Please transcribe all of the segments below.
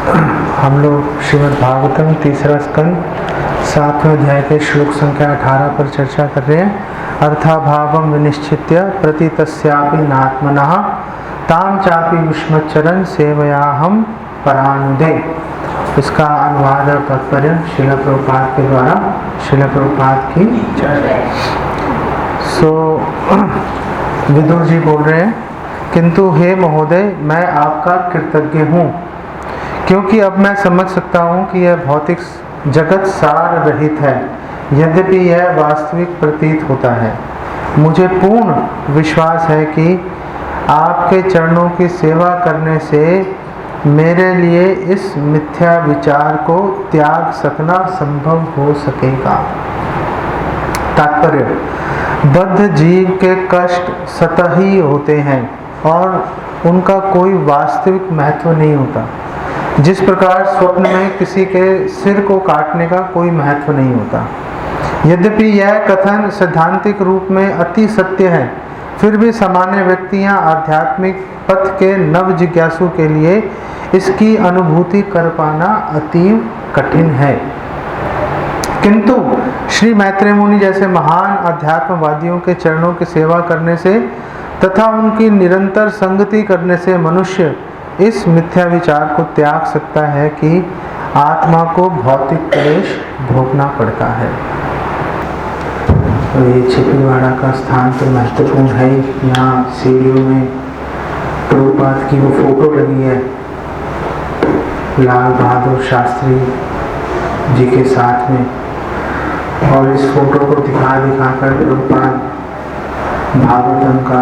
हम लोग श्रीमद् भागवतम तीसरा स्कंद 7वें अध्याय के श्लोक संख्या 18 पर चर्चा कर रहे हैं। अर्थाभावम विनिश्चित्य प्रतितस्यापि नात्मनः ताम चापि युष्मच्चरन् सेवयाहं परानुदे। इसका अनुवाद और तात्पर्य श्रील प्रभुपाद के द्वारा श्रील प्रभुपाद की विदुर जी बोल रहे हैं, किंतु हे महोदय, मैं आपका कृतज्ञ हूँ, क्योंकि अब मैं समझ सकता हूँ कि यह भौतिक जगत सार रहित है, यद्यपि यह वास्तविक प्रतीत होता है। मुझे पूर्ण विश्वास है कि आपके चरणों की सेवा करने से मेरे लिए इस मिथ्या विचार को त्याग सकना संभव हो सकेगा। तात्पर्य: बद्ध जीव के कष्ट सतही होते हैं और उनका कोई वास्तविक महत्व नहीं होता। जिस प्रकार स्वप्न में किसी के सिर को काटने का कोई महत्व नहीं होता। यद्यपि यह कथन सैद्धांतिक रूप में अति सत्य है, फिर भी सामान्य व्यक्तियां आध्यात्मिक पथ के नव जिज्ञासु के लिए इसकी अनुभूति कर पाना अतीव कठिन है। किंतु श्री मैत्रेय मुनि जैसे महान अध्यात्मवादियों के चरणों की सेवा करने से तथा उनकी निरंतर संगति करने से मनुष्य इस मिथ्या विचार को त्याग सकता है कि आत्मा को भौतिक क्लेश भोगना पड़ता है। तो ये छिपलीवाड़ा का स्थान तो महत्वपूर्ण है। यहाँ सीढ़ियों में प्रभुपाद की वो फोटो लगी है लाल बहादुर शास्त्री जी के साथ में, और इस फोटो को दिखा कर प्रभुपाद भागवतम का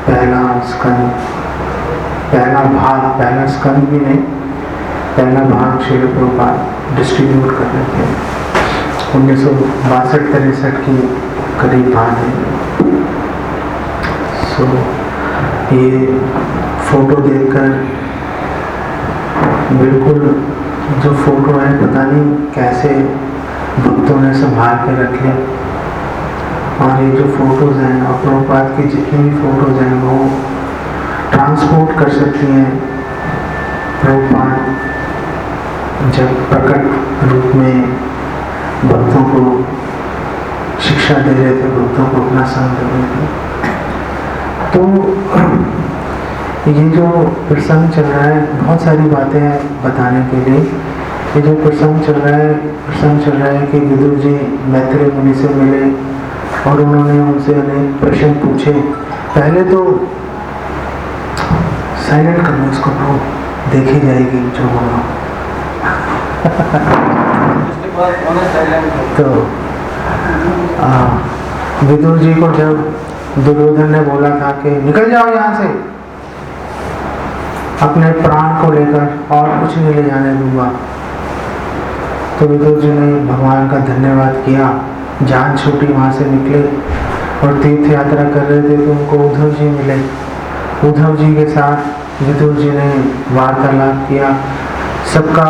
पहला स्कंद भी नहीं, पहला भाग श्रील प्रभुपाद डिस्ट्रीब्यूट कर रहे थे। 1962-63 की करीब बात है। ये फोटो देखकर बिल्कुल जो फोटो है, पता नहीं कैसे भक्तों ने संभाल के रख लिया। और ये जो फोटोज हैं और प्रभुपाद की जितनी भी फोटोज हैं वो ट्रांसपोर्ट कर सकती हैं। प्रभुपाद जब प्रकट रूप में भक्तों को शिक्षा दे रहे थे, भक्तों को अपना संग दे रहे थे, तो ये जो प्रसंग चल रहा है, बहुत सारी बातें हैं बताने के लिए। ये जो प्रसंग चल रहा है कि विदुर जी मैत्रेय मुनि से मिले और उन्होंने उनसे अनेक प्रश्न पूछे। पहले तो साइलेंट करना इसको, देखी जाएगी जो होगा। तो विदुर जी को जब दुर्योधन ने बोला था कि निकल जाओ यहाँ से, अपने प्राण को लेकर और कुछ नहीं ले जाने दूंगा, तो विदुर जी ने भगवान का धन्यवाद किया, जान छूटी, वहाँ से निकले और तीर्थ यात्रा कर रहे थे तो उनको उद्धव जी मिले। उद्धव जी के साथ विदुर जी ने वार्तालाप किया, सबका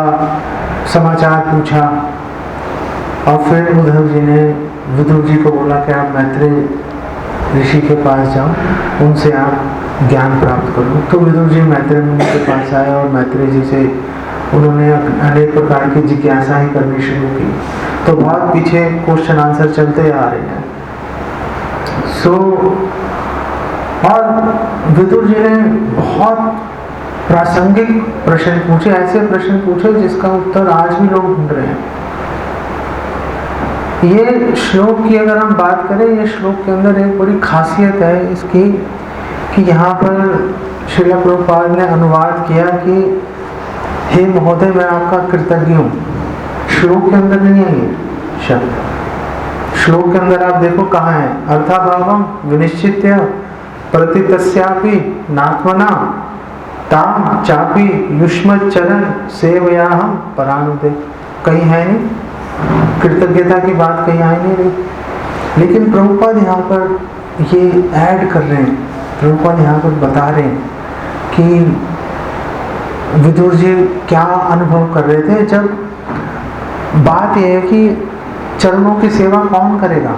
समाचार पूछा, और फिर उद्धव जी ने विदुर जी को बोला कि आप मैत्रेय ऋषि के पास जाओ, उनसे आप ज्ञान प्राप्त करो। तो विदुर जी मैत्रेय मुनि के पास आए और मैत्रेय जी से उन्होंने अनेक प्रकार की जिज्ञासाएं करनी शुरू की। तो बहुत पीछे क्वेश्चन आंसर चलते आ रहे हैं। और विदुर जी ने बहुत प्रासंगिक प्रश्न पूछे, ऐसे प्रश्न पूछे जिसका उत्तर आज भी लोग ढूंढ रहे हैं। ये श्लोक की अगर हम बात करें, ये श्लोक के अंदर एक बड़ी खासियत है इसकी कि यहाँ पर श्रील प्रभुपाद ने अनुवाद किया कि हे महोदय, मैं आपका कृतज्ञ हूँ। श्लोक के अंदर नहीं है ये शब्द। श्लोक के अंदर आप देखो कहाँ है, अर्थाभावम विनिश्चित्य प्रतितस्यापि नात्मना ताम चापि युष्मच्चरन् सेवयाहं परानुदे। कहीं है नहीं, कृतज्ञता की बात कहीं आई नहीं रही। लेकिन प्रभुपाद यहाँ पर ये ऐड कर रहे हैं, प्रभुपाद यहाँ पर बता रहे हैं कि विदुर जी क्या अनुभव कर रहे थे। जब बात यह है कि चरणों की सेवा कौन करेगा?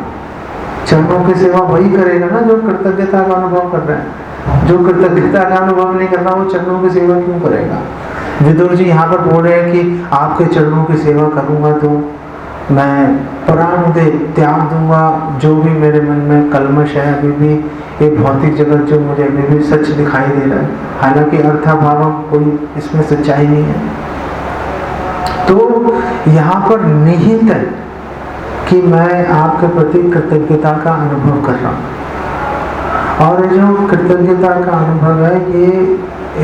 चरणों की सेवा वही करेगा ना जो कृतज्ञता का अनुभव कर रहा है। जो कृतज्ञता का अनुभव नहीं कर रहा वो चरणों की सेवा क्यों करेगा? विदुर जी यहाँ पर बोल रहे हैं कि आपके चरणों की सेवा करूँगा तो मैं प्राण दे त्याग दूंगा, जो भी मेरे मन में कलमश है, अभी भी ये भौतिक जगत जो मुझे अभी भी सच दिखाई दे रहा है, हालांकि अर्थाभाव कोई इसमें सच्चाई नहीं है। तो यहाँ पर निहित है कि मैं आपके प्रति कृतज्ञता का अनुभव कर रहा हूँ। और जो कृतज्ञता का अनुभव है, ये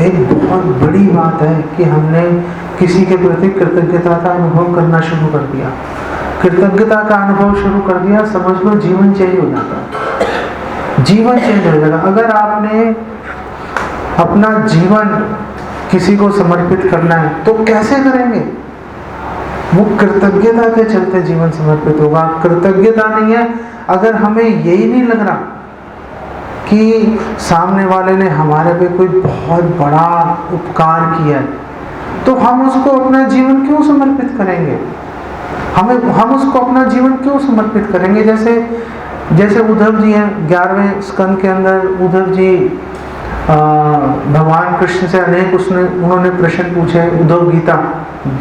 एक बहुत बड़ी बात है कि हमने किसी के प्रति कृतज्ञता का अनुभव करना शुरू कर दिया। कृतज्ञता का अनुभव शुरू कर दिया, समझ लो जीवन चेंज हो जाता, जीवन चेंज हो जाएगा। अगर आपने अपना जीवन किसी को समर्पित करना है तो कैसे करेंगे? वो कृतज्ञता के चलते जीवन समर्पित होगा। कृतज्ञता नहीं है, अगर हमें यही नहीं लग रहा कि सामने वाले ने हमारे पे कोई बहुत बड़ा उपकार किया है, तो हम उसको अपना जीवन क्यों समर्पित करेंगे? हम उसको अपना जीवन क्यों समर्पित करेंगे? जैसे उद्धव जी हैं, 11वें स्कंद के अंदर उद्धव जी भगवान कृष्ण से उन्होंने प्रश्न पूछे, उद्धव गीता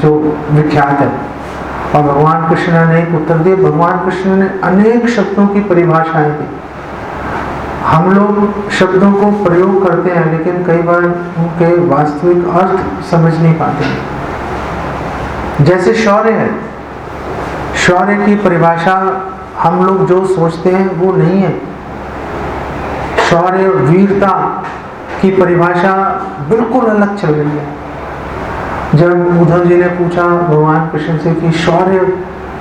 जो विख्यात है, और भगवान कृष्ण ने अनेक उत्तर दिए। भगवान कृष्ण ने अनेक शब्दों की परिभाषाएं दी। हम लोग शब्दों को प्रयोग करते हैं, लेकिन कई बार उनके वास्तविक अर्थ समझ नहीं पाते। जैसे शौर्य है, शौर्य की परिभाषा हम लोग जो सोचते हैं वो नहीं है। शौर्य, वीरता की परिभाषा बिल्कुल अलग चल रही है। जब उद्धव जी ने पूछा भगवान कृष्ण से कि शौर्य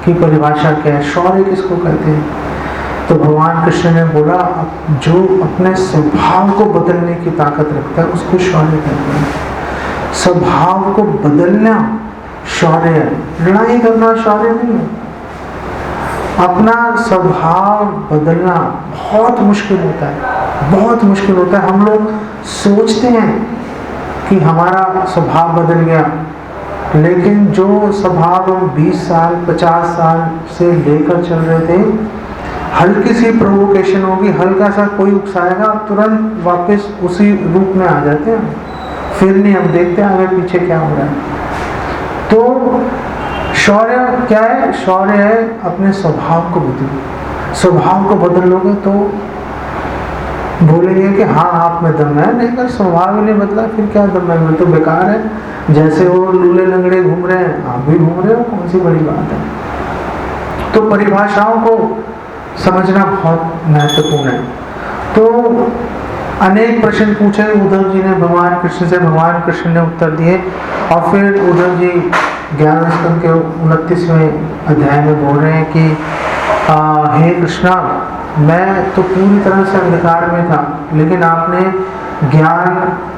की परिभाषा क्या है, शौर्य किसको कहते हैं, तो भगवान कृष्ण ने बोला, जो अपने स्वभाव को बदलने की ताकत रखता है उसको शौर्य कहते हैं। स्वभाव को बदलना शौर्य है, लड़ाई करना शौर्य नहीं है। अपना स्वभाव बदलना बहुत मुश्किल होता है, बहुत मुश्किल होता है। हम लोग सोचते हैं कि हमारा स्वभाव बदल गया, लेकिन जो स्वभाव हम 20 साल 50 साल से लेकर चल रहे थे, हल्की सी प्रोवोकेशन होगी, हल्का सा कोई उकसाएगा, तुरंत वापस उसी रूप में आ जाते हैं, फिर नहीं हम देखते आगे पीछे क्या हो रहा है। तो शौर्य क्या है? शौर्य है अपने स्वभाव को बदलो। स्वभाव को बदल लोगे तो बोलेंगे कि हाँ आप में दम है, नहीं अगर स्वभाव ही नहीं बदला फिर क्या दम है, मैं तो बेकार है। जैसे वो लूले लंगड़े घूम रहे हैं, आप भी घूम रहे हो, कौन सी बड़ी बात है। तो परिभाषाओं को समझना बहुत महत्वपूर्ण है। तो अनेक प्रश्न पूछे उद्धव जी ने भगवान कृष्ण से, भगवान कृष्ण ने उत्तर दिए, और फिर उद्धव जी 11वें स्कंद के 29वें अध्याय में बोल रहे हैं कि हे कृष्णा, मैं तो पूरी तरह से अंधकार में था, लेकिन आपने ज्ञान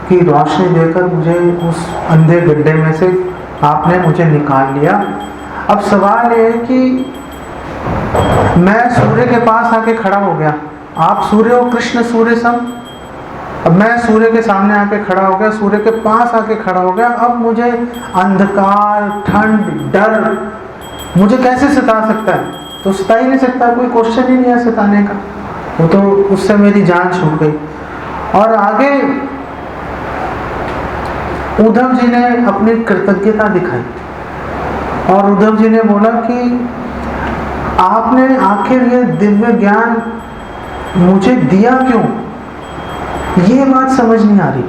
की रोशनी देकर मुझे उस अंधे गड्ढे में से आपने मुझे निकाल लिया। अब सवाल ये है कि मैं सूर्य के पास आके खड़ा हो गया, आप सूर्य हो, कृष्ण सूर्य सम। अब मैं सूर्य के सामने आके खड़ा हो गया, सूर्य के पास आके खड़ा हो गया, अब मुझे अंधकार, ठंड, डर मुझे कैसे सता सकता है? तो सता ही नहीं सकता, कोई क्वेश्चन ही नहीं है सताने का, वो तो उससे मेरी जान छूट गई। और आगे उद्धव जी ने अपनी कृतज्ञता दिखाई, और उद्धव जी ने बोला कि आपने आखिर ये दिव्य ज्ञान मुझे दिया क्यों? ये बात समझ नहीं आ रही।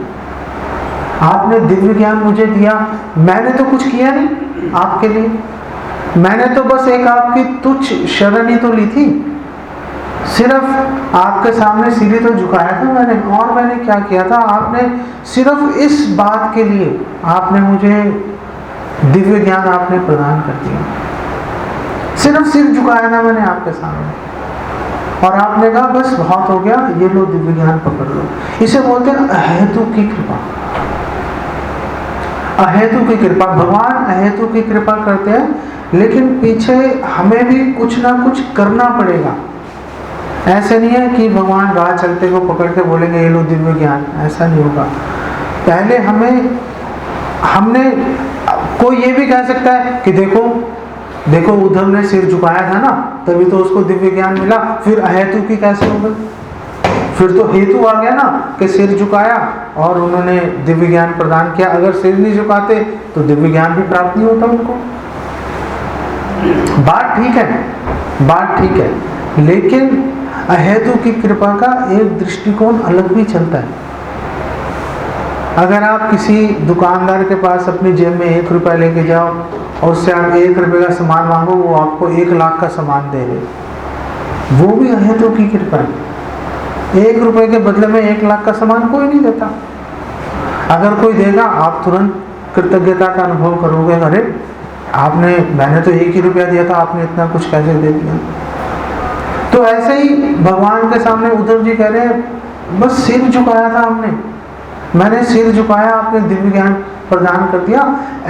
आपने दिव्य ज्ञान मुझे दिया, मैंने तो कुछ किया नहीं आपके लिए, मैंने तो बस एक आपकी तुच्छ शरण ही तो ली थी, सिर्फ आपके सामने सिर तो झुकाया था मैंने, और मैंने क्या किया था? आपने सिर्फ इस बात के लिए आपने मुझे दिव्य ज्ञान आपने प्रदान कर दिया, सिर्फ सिर झुकाया था मैंने आपके सामने, और आपने कहा बस बहुत हो गया, ये लो दिव्य ज्ञान पकड़ लो। इसे बोलते हैं अहेतु की कृपा। अहेतु की कृपा, भगवान अहेतु की कृपा करते हैं, लेकिन पीछे हमें भी कुछ ना कुछ करना पड़ेगा। ऐसे नहीं है कि भगवान राह चलते को पकड़ के बोलेंगे ये लो दिव्य ज्ञान, ऐसा नहीं होगा। पहले हमने कोई ये भी कह सकता है कि देखो उद्धव ने सिर झुकाया था ना, तभी तो उसको दिव्य ज्ञान मिला, फिर अहेतु की कैसे होगा? फिर तो हेतु आ गया ना कि सिर झुकाया और उन्होंने दिव्य ज्ञान प्रदान किया। अगर सिर नहीं झुकाते तो दिव्य ज्ञान भी प्राप्त नहीं होता उनको। बात ठीक है, लेकिन अहेतु की कृपा का एक दृष्टिकोण अलग भी चलता है। अगर आप किसी दुकानदार के पास अपनी जेब में 1 रुपया लेके जाओ और उससे आप 1 रुपये का सामान मांगो, वो आपको 1 लाख का सामान दे रहे, वो भी अहेतु की कृपा है। 1 रुपये के बदले में 1 लाख का सामान कोई नहीं देता। अगर कोई देगा आप तुरंत कृतज्ञता का अनुभव करोगे, अरे मैंने तो 1 ही रुपया दिया था, आपने इतना कुछ कैसे दे दिया। तो ऐसे ही भगवान के सामने उद्धव जी कह रहे हैं, बस सिर झुकाया था मैंने सिर झुकाया, आपने दिव्य ज्ञान प्रदान कर दिया।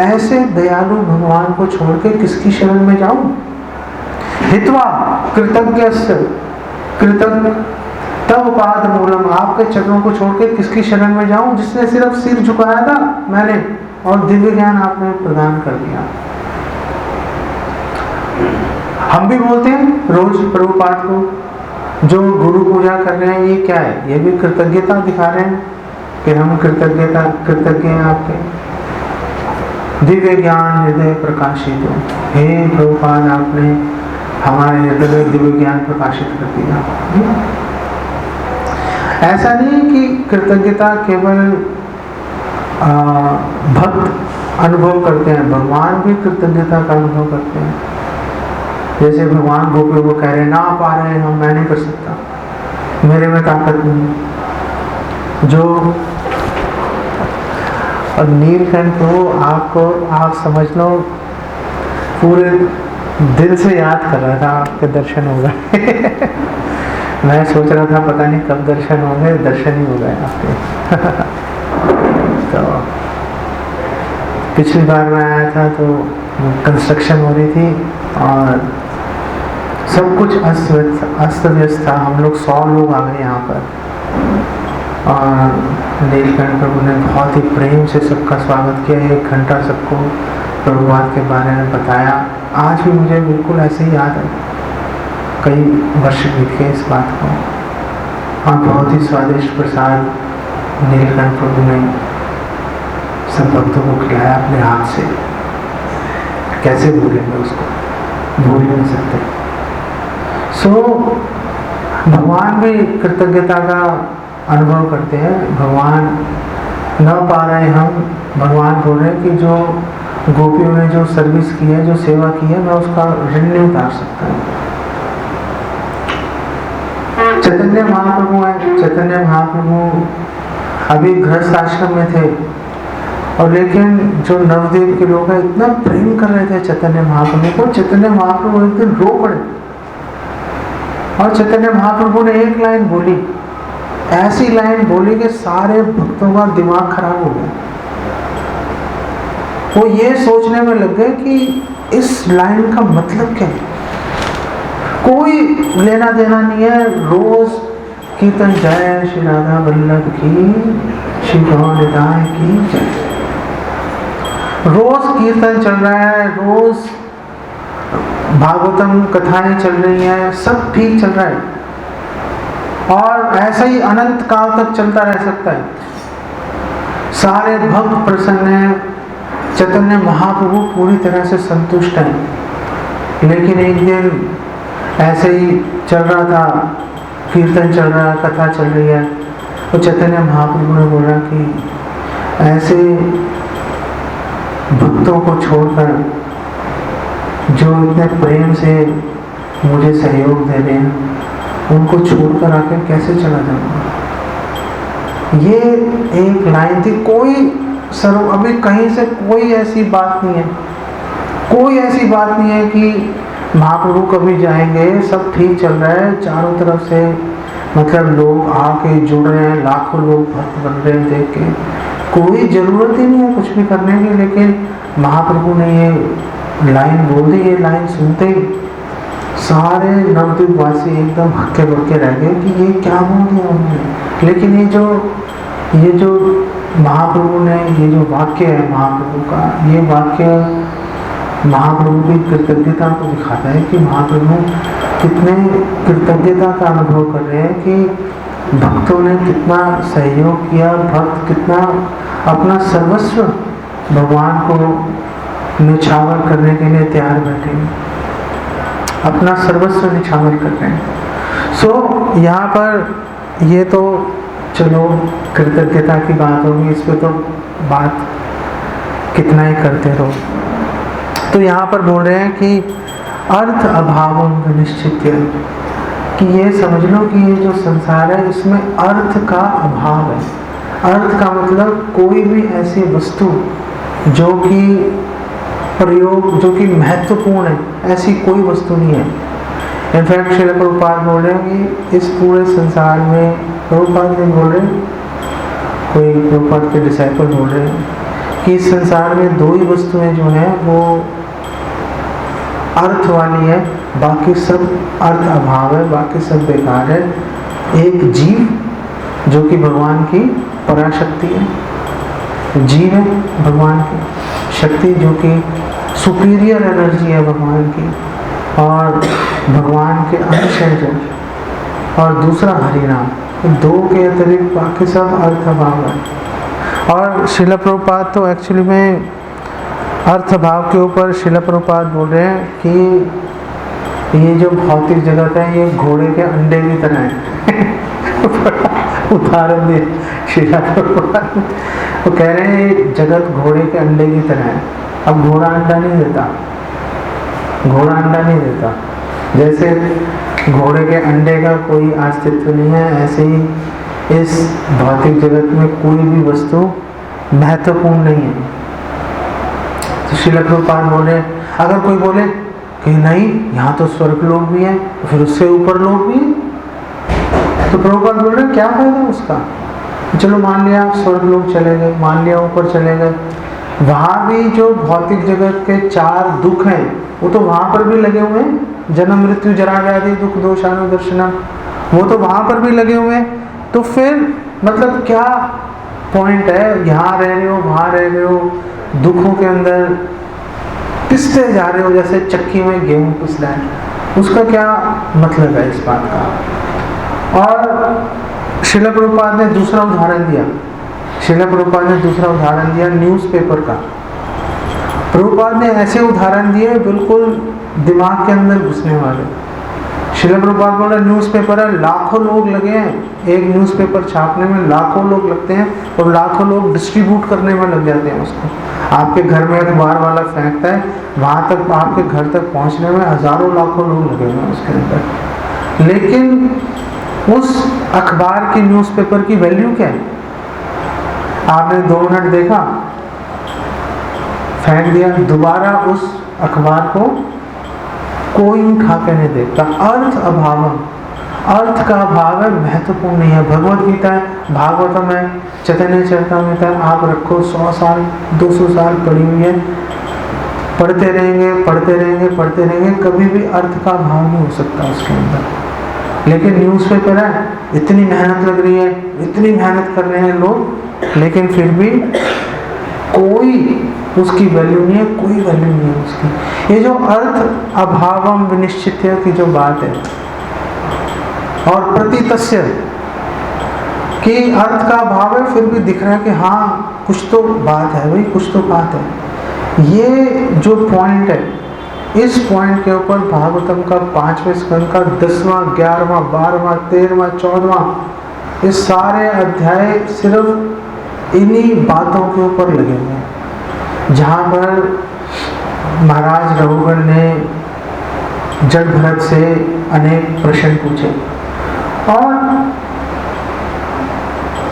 ऐसे दयालु भगवान को छोड़ के किसकी शरण में जाऊं? हित्वा कृतज्ञ तब पाद मूलम, आपके चरणों को छोड़ के किसकी शरण में जाऊं जिसने सिर्फ सिर झुकाया था मैंने और दिव्य ज्ञान आपने प्रदान कर दिया। हम भी बोलते हैं रोज प्रभुपाद को, जो गुरु पूजा कर रहे हैं, ये क्या है? ये भी कृतज्ञता दिखा रहे हैं कि हम कृतज्ञ हैं आपके। दिव्य ज्ञान हृदय प्रकाशित हो, हे प्रभुपाद आपने हमारे हृदय में दिव्य ज्ञान प्रकाशित कर दिया। ऐसा नहीं है कि कृतज्ञता केवल भक्त अनुभव करते हैं, भगवान भी कृतज्ञता का अनुभव करते हैं। जैसे भगवान गोपियों को कह रहे हैं, ना पा रहे हैं हम, मैं नहीं कर सकता, मेरे में ताकत नहीं। जो और नीलकंठ को आप समझ लो पूरे दिल से याद कर रहा था, आपके दर्शन हो गए। मैं सोच रहा था पता नहीं कब दर्शन होंगे, दर्शन ही हो गए आपके। तो पिछली बार मैं आया था तो कंस्ट्रक्शन हो रही थी और सब कुछ अस्त व्यस्त था। हम लोग 100 लोग आ गए यहाँ पर और नीलकंठ प्रभु ने बहुत ही प्रेम से सबका स्वागत किया। 1 घंटा सबको प्रभुपाद के बारे में बताया। आज भी मुझे बिल्कुल ऐसे ही याद है, कई वर्ष बीत गए इस बात को। और बहुत ही स्वादिष्ट प्रसाद नीलकंठ प्रभु ने सब भक्तों को खिलाया अपने हाथ से। कैसे भूलेंगे उसको, भूल नहीं सकते। भगवान भी कृतज्ञता का अनुभव करते हैं। भगवान न पा रहे हम, भगवान बोल रहे हैं कि जो गोपियों ने जो सर्विस की है, जो सेवा की है, मैं उसका ऋण नहीं उतार सकता। चैतन्य महाप्रभु है, चैतन्य महाप्रभु अभी गृहस्थ आश्रम में थे और लेकिन जो नवद्वीप के लोग हैं इतना प्रेम कर रहे थे चैतन्य महाप्रभु को। चैतन्य महाप्रभु एक दिन रो पड़े और चैतन्य महाप्रभु ने एक लाइन बोली, ऐसी लाइन बोली कि सारे भक्तों का दिमाग खराब हो गया। वो ये सोचने में लग गए कि इस लाइन का मतलब क्या है। कोई लेना देना नहीं है, रोज कीर्तन जय श्री राधा वल्लभ की, श्री गौर निताय की जय। रोज कीर्तन चल रहा है, रोज भागवतम कथाएं चल रही हैं, सब ठीक चल रहा है और ऐसा ही अनंत काल तक चलता रह सकता है। सारे भक्त प्रसन्न हैं, चैतन्य महाप्रभु पूरी तरह से संतुष्ट हैं। लेकिन एक दिन ऐसे ही चल रहा था, कीर्तन चल रहा है, कथा चल रही है, तो चैतन्य महाप्रभु ने बोला कि ऐसे भक्तों को छोड़कर जो इतने प्रेम से मुझे सहयोग दे रहे हैं, उनको छोड़कर आकर कैसे चला जाऊंगा। ये एक लाइन थी। अभी कहीं से कोई ऐसी बात नहीं है, कोई ऐसी बात नहीं है कि महाप्रभु कभी जाएंगे, सब ठीक चल रहा है, चारों तरफ से मतलब लोग आके जुड़ रहे हैं, लाखों लोग भक्त बन रहे हैं। देख के कोई जरूरत ही नहीं है कुछ भी करने की, लेकिन महाप्रभु ने ये लाइन बोल दी। ये लाइन सुनते ही सारे नवद्वीप वासी एकदम हक्के बक्के रह गए कि ये क्या बोल दिया उन्होंने। लेकिन ये जो महाप्रभु ने, ये जो वाक्य है महाप्रभु का, ये वाक्य महाप्रभु की कृतज्ञता को दिखाता है कि महाप्रभु कितने कृतज्ञता का अनुभव कर रहे हैं कि भक्तों ने कितना सहयोग किया, भक्त कितना अपना सर्वस्व भगवान को निछावर करने के लिए तैयार बैठे हैं, अपना सर्वस्व निछावर कर रहे हैं। सो यहाँ पर ये तो चलो कृतज्ञता की बात होगी, इस पे तो बात कितना ही करते रहो। तो यहाँ पर बोल रहे हैं कि अर्थ अभाव निश्चित, कि ये समझ लो कि ये जो संसार है इसमें अर्थ का अभाव है। अर्थ का मतलब कोई भी ऐसी वस्तु जो कि प्रयोग, जो कि महत्वपूर्ण है, ऐसी कोई वस्तु नहीं है। इनफैक्ट श्रील प्रभुपाद बोल रहे हैं कि इस पूरे संसार में, प्रभुपाद नहीं बोल रहे, कोई प्रभुपाद के डिसाइपल बोल रहे हैं कि इस संसार में दो ही वस्तुएं जो हैं वो अर्थ वाली है, बाकी सब अर्थ अभाव है, बाकी सब बेकार है। एक जीव जो कि भगवान की पराशक्ति है, जीव है भगवान की शक्ति जो कि सुपीरियर एनर्जी है भगवान की, और भगवान के अंश है जो, और दूसरा हरिनाम, दो के अतिरिक्त बाकी सब अर्थ अभाव है। और श्रील प्रभुपाद तो एक्चुअली में अर्थ भाव के ऊपर श्रील प्रभुपाद बोल रहे हैं कि ये जो भौतिक जगत है ये घोड़े के अंडे की तरह है। उदाहरण दे श्रील प्रभुपाद, वो कह रहे हैं ये जगत घोड़े के अंडे की तरह है। अब घोड़ा अंडा नहीं देता, घोड़ा अंडा नहीं देता, जैसे घोड़े के अंडे का कोई अस्तित्व नहीं है, ऐसे ही इस भौतिक जगत में कोई भी वस्तु महत्वपूर्ण नहीं है। तो श्रील प्रभुपाद बोले, अगर कोई बोले कि नहीं यहाँ तो स्वर्ग लोक भी है, फिर उससे ऊपर लोक भी है, तो प्रभुपाद बोल रहे क्या फायदा उसका। चलो मान लिया आप स्वर्ग लोक चले गए, मान लिया ऊपर चले गए, वहाँ भी जो भौतिक जगत के चार दुख हैं वो तो वहाँ पर भी लगे हुए हैं, जन्म मृत्यु जरा व्याधि दुख दोषानुदर्शनम, वो तो वहाँ पर भी लगे हुए हैं। तो फिर मतलब क्या पॉइंट है, यहाँ रह रहे हो, वहाँ रह रहे हो, दुखों के अंदर पिसते जा रहे हो जैसे चक्की में गेहूं पिस रहा है, उसका क्या मतलब है इस बात का। और श्रील प्रभुपाद ने दूसरा उदाहरण दिया, श्रील प्रभुपाद ने दूसरा उदाहरण दिया न्यूज़पेपर का। प्रभुपाद ने ऐसे उदाहरण दिए बिल्कुल दिमाग के अंदर घुसने वाले। श्रील प्रभुपाद बोल रहे न्यूज़पेपर है, लाखों लोग लगे हैं, एक न्यूज़पेपर छापने में लाखों लोग लगते हैं, और लाखों लोग डिस्ट्रीब्यूट करने में लग जाते हैं उसको। आपके घर में अखबार वाला फेंकता है, वहाँ तक आपके घर तक पहुँचने में हजारों लाखों लोग लगे हुए हैं उसके अंदर। लेकिन उस अखबार की, न्यूज़पेपर की वैल्यू क्या है? आपने 2 मिनट देखा, फेंक दिया, दोबारा उस अखबार को कोई उठा के नहीं देखता। अर्थ अभाव, अर्थ का अभाव है, महत्वपूर्ण नहीं है। भगवत गीता है, भागवतम है, चैतन्य चरितामृत है, आप रखो 100 साल 200 साल पढ़ी हुई है, पढ़ते रहेंगे पढ़ते रहेंगे पढ़ते रहेंगे, कभी भी अर्थ का अभाव नहीं हो सकता उसके अंदर। लेकिन न्यूज़पेपर है, इतनी मेहनत लग रही है, इतनी मेहनत कर रहे हैं लोग, लेकिन फिर भी कोई उसकी वैल्यू नहीं है, कोई वैल्यू नहीं है उसकी। ये जो अर्थ अभावम विनिश्चित्य की जो बात है, और प्रतीतस्य कि अर्थ का अभाव है फिर भी दिख रहा है कि हाँ कुछ तो बात है भाई, कुछ तो बात है। ये जो पॉइंट है, इस पॉइंट के ऊपर भागवतम का 5वें स्कंद का 10वां 11वां 12वां 13वां 14वां ये सारे अध्याय सिर्फ इन्हीं बातों के ऊपर लगे हुए हैं। जहाँ पर महाराज रघुगण ने जड़ भरत से अनेक प्रश्न पूछे, और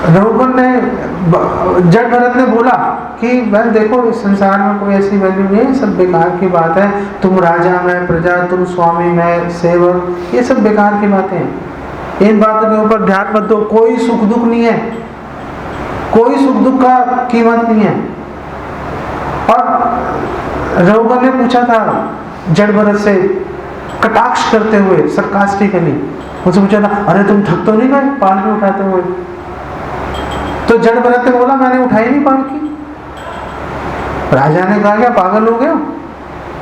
रघुगण ने, जड़ भरत ने बोला कि वह देखो इस संसार में कोई ऐसी वैल्यू नहीं है, सब बेकार की बात है, तुम राजा मैं प्रजा, तुम स्वामी मैं सेवक, ये सब बेकार की बातें हैं, इन बातों के ऊपर ध्यान मत दो, कोई सुख दुख नहीं है, कोई सुख दुख का कीमत नहीं है। और रघुगण ने पूछा था जड़ भरत से कटाक्ष करते हुए, सरकास्टिकली मुझसे पूछा था, अरे तुम थक तो नहीं गए पालकी उठाते हुए? तो जड़ भरत ने बोला मैंने उठाई नहीं पालकी। राजा ने कहा क्या पागल हो गए,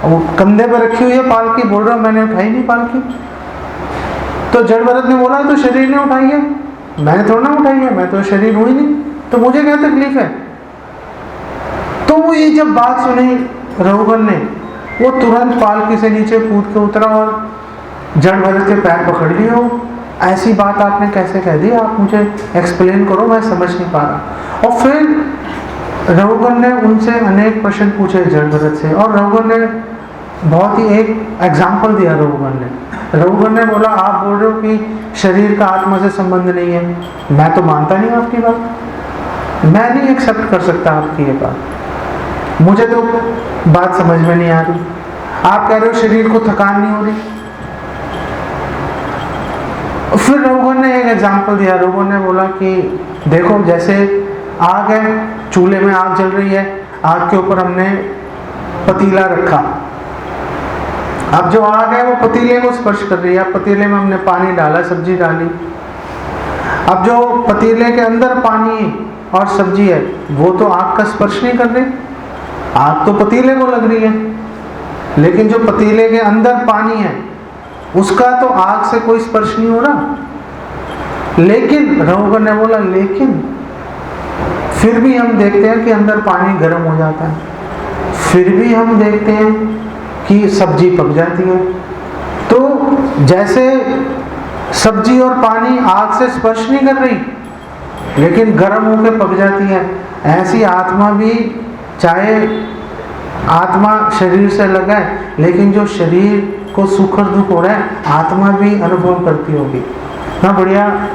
वो कंधे पर रखी हुई है पालकी, बोल रहा मैंने उठाई नहीं पालकी। तो जड़ भरत ने बोला तो शरीर ने उठाई है, मैंने थोड़ा ना उठाई है, मैं तो शरीर हूँ ही नहीं, तो मुझे क्या तकलीफ है। तो वो ये जब बात सुनी रघुगण ने, वो तुरंत पालकी से नीचे कूद के उतरा और जड़ भरत के पैर पकड़ लिए। हो ऐसी बात आपने कैसे कह दी, आप मुझे एक्सप्लेन करो, मैं समझ नहीं पा रहा। और फिर रघुगण ने उनसे अनेक प्रश्न पूछे जड़ भरत से, और रघुगण ने बहुत ही एक एग्जाम्पल दिया। रघुगण ने बोला, आप बोल रहे हो कि शरीर का आत्मा से संबंध नहीं है, मैं तो मानता नहीं आपकी बात, मैं नहीं एक्सेप्ट कर सकता आपकी ये बात, मुझे तो बात समझ में नहीं आ रही। आप कह रहे हो शरीर को थकान नहीं हो रही। फिर रघुगण ने एक एग्जाम्पल दिया। रघुगण ने बोला कि देखो, जैसे आग है, चूल्हे में आग जल रही है, आग के ऊपर हमने पतीला रखा, अब जो आग है वो पतीले को स्पर्श कर रही है, अब पतीले में हमने पानी डाला, सब्जी डाली, अब जो पतीले के अंदर पानी और सब्जी है वो तो आग का स्पर्श नहीं कर रही, आग तो पतीले को लग रही है, लेकिन जो पतीले के अंदर पानी है उसका तो आग से कोई स्पर्श नहीं हो रहा। लेकिन रघुगण ने बोला, लेकिन फिर भी हम देखते हैं कि अंदर पानी गर्म हो जाता है, फिर भी हम देखते हैं कि सब्जी पक जाती है। तो जैसे सब्जी और पानी आग से स्पर्श नहीं कर रही लेकिन गर्म होकर पक जाती है, ऐसी आत्मा भी, चाहे आत्मा शरीर से लगा है लेकिन जो शरीर को सुख और दुख हो रहा है आत्मा भी अनुभव करती होगी ना। बढ़िया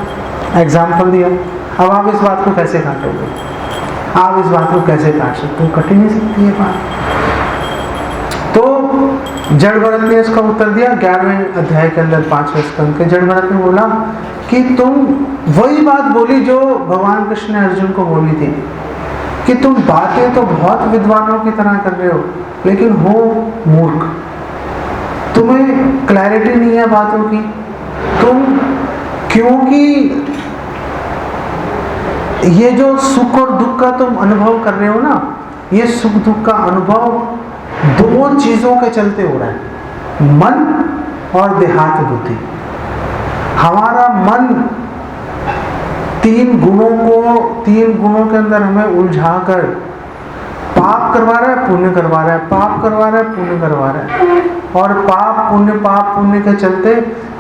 एग्जाम्पल दिया। अब आप इस बात को कैसे काटोगे, आप इस बात को कैसे काट सकते हो, कट ही नहीं सकती है बात। तो जड़ भरत ने इसका उत्तर दिया 11वें अध्याय के अंदर 5वें स्कंद के। जड़ भरत ने बोला कि तुम वही बात बोली जो भगवान कृष्ण ने अर्जुन को बोली थी कि तुम बातें तो बहुत विद्वानों की तरह कर रहे हो लेकिन हो मूर्ख, तुम्हें क्लैरिटी नहीं है बातों की। तुम, क्योंकि ये जो सुख और दुख का तुम अनुभव कर रहे हो ना, ये सुख दुख का अनुभव दो चीजों के चलते हो रहा है, मन और देहात बुद्धि। हमारा मन तीन गुणों के अंदर हमें उलझा कर पाप करवा रहा है, पुण्य करवा रहा है, पाप करवा रहा है, पुण्य करवा रहा है, और पाप पुण्य के चलते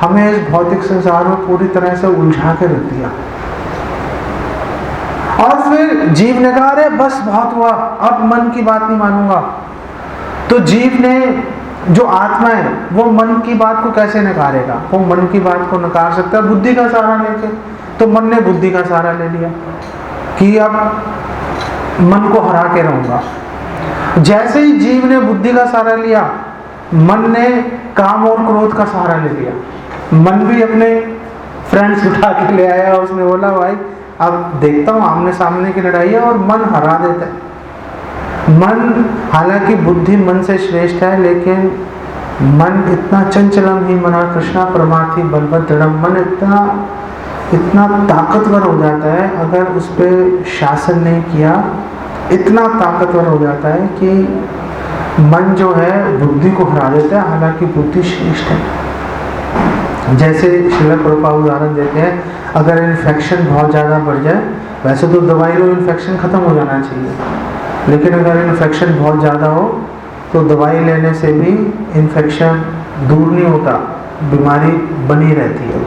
हमें इस भौतिक संसार में पूरी तरह से उलझा के रख दिया। और फिर जीव ने कहा, अरे बस बहुत हुआ, अब मन की बात नहीं मानूंगा। तो जीव ने, जो आत्मा है, वो मन की बात को कैसे नकारेगा? वो मन की बात को नकार सकता है बुद्धि का सहारा लेके। तो मन ने बुद्धि का सहारा ले लिया कि अब मन को हरा के रहूंगा। जैसे ही जीव ने बुद्धि का सहारा लिया, मन ने काम और क्रोध का सहारा ले लिया। मन भी अपने फ्रेंड्स उठा के ले आया, उसने बोला भाई अब देखता हूँ, आमने सामने की लड़ाई है, और मन हरा देता है। मन, हालांकि बुद्धि मन से श्रेष्ठ है, लेकिन मन इतना चंचलम ही मना कृष्णा परमार्थी बलभद्रम, मन इतना ताकतवर हो जाता है, अगर उस पर शासन नहीं किया, इतना ताकतवर हो जाता है कि मन जो है बुद्धि को हरा देता है, हालांकि बुद्धि श्रेष्ठ है। जैसे श्रील प्रभुपाद उदाहरण देते हैं, अगर इन्फेक्शन बहुत ज़्यादा बढ़ जाए, वैसे तो दवाई लो इन्फेक्शन ख़त्म हो जाना चाहिए, लेकिन अगर इन्फेक्शन बहुत ज़्यादा हो तो दवाई लेने से भी इन्फेक्शन दूर नहीं होता, बीमारी बनी रहती है।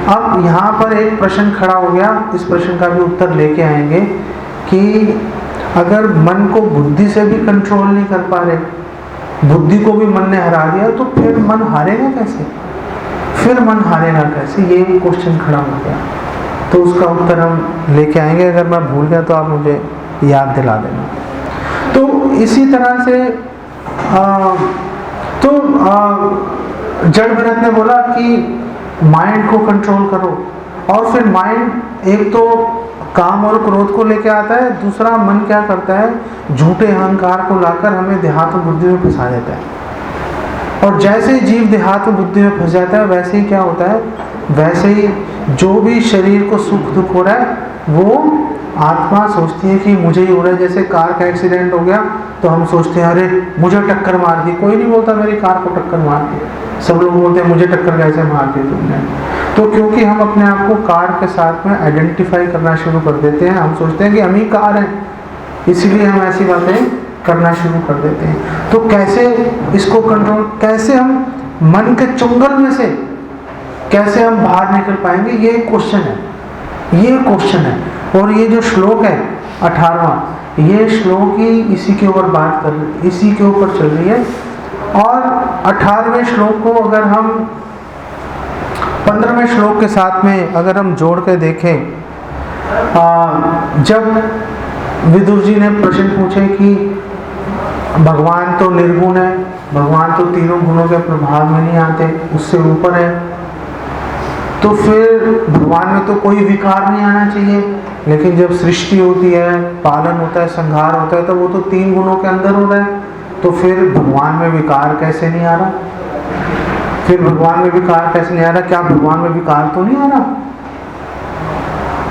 अब यहाँ पर एक प्रश्न खड़ा हो गया, इस प्रश्न का भी उत्तर लेके आएंगे कि अगर मन को बुद्धि से भी कंट्रोल नहीं कर पा रहे, बुद्धि को भी मन ने हरा दिया, तो फिर मन हारेगा कैसे? ये भी क्वेश्चन खड़ा हो गया। तो उसका उत्तर हम लेके आएंगे, अगर मैं भूल गया तो आप मुझे याद दिला देना। तो इसी तरह से जड़ भरत ने बोला कि माइंड को कंट्रोल करो, और फिर माइंड एक तो काम और क्रोध को लेके आता है, दूसरा मन क्या करता है, झूठे अहंकार को लाकर हमें देहात्म बुद्धि में फंसा देता है। और जैसे ही जीव देहात्म बुद्धि में फंस जाता है, वैसे ही क्या होता है, वैसे ही जो भी शरीर को सुख दुख हो रहा है, वो आत्मा सोचती है कि मुझे ही हो रहा है। जैसे कार का एक्सीडेंट हो गया तो हम सोचते हैं अरे मुझे टक्कर मार दी, कोई नहीं बोलता मेरी कार को टक्कर मार दी, सब लोग बोलते हैं मुझे टक्कर कैसे मार दी तुमने। तो क्योंकि हम अपने आप को कार के साथ में आइडेंटिफाई करना शुरू कर देते हैं, हम सोचते हैं कि हम ही कार हैं, इसीलिए हम ऐसी बातें करना शुरू कर देते हैं। तो कैसे इसको कंट्रोल, कैसे हम मन के चुंगल में से कैसे हम बाहर निकल पाएंगे, ये क्वेश्चन है, ये क्वेश्चन है। और ये जो श्लोक है 18वां, ये श्लोक ही इसी के ऊपर बात कर रही, इसी के ऊपर चल रही है। और 18वें श्लोक को अगर हम 15वें श्लोक के साथ में अगर हम जोड़ के देखें, जब विदुर जी ने प्रश्न पूछे कि भगवान तो निर्गुण है, भगवान तो तीनों गुणों के प्रभाव में नहीं आते, उससे ऊपर है, तो फिर भगवान में तो कोई विकार नहीं आना चाहिए, लेकिन जब सृष्टि होती है, पालन होता है, संहार होता है, तो वो तो तीन गुणों के अंदर होता है, तो फिर भगवान में विकार कैसे नहीं आ रहा? फिर भगवान में विकार कैसे नहीं आ रहा? क्या भगवान में विकार तो नहीं आ रहा?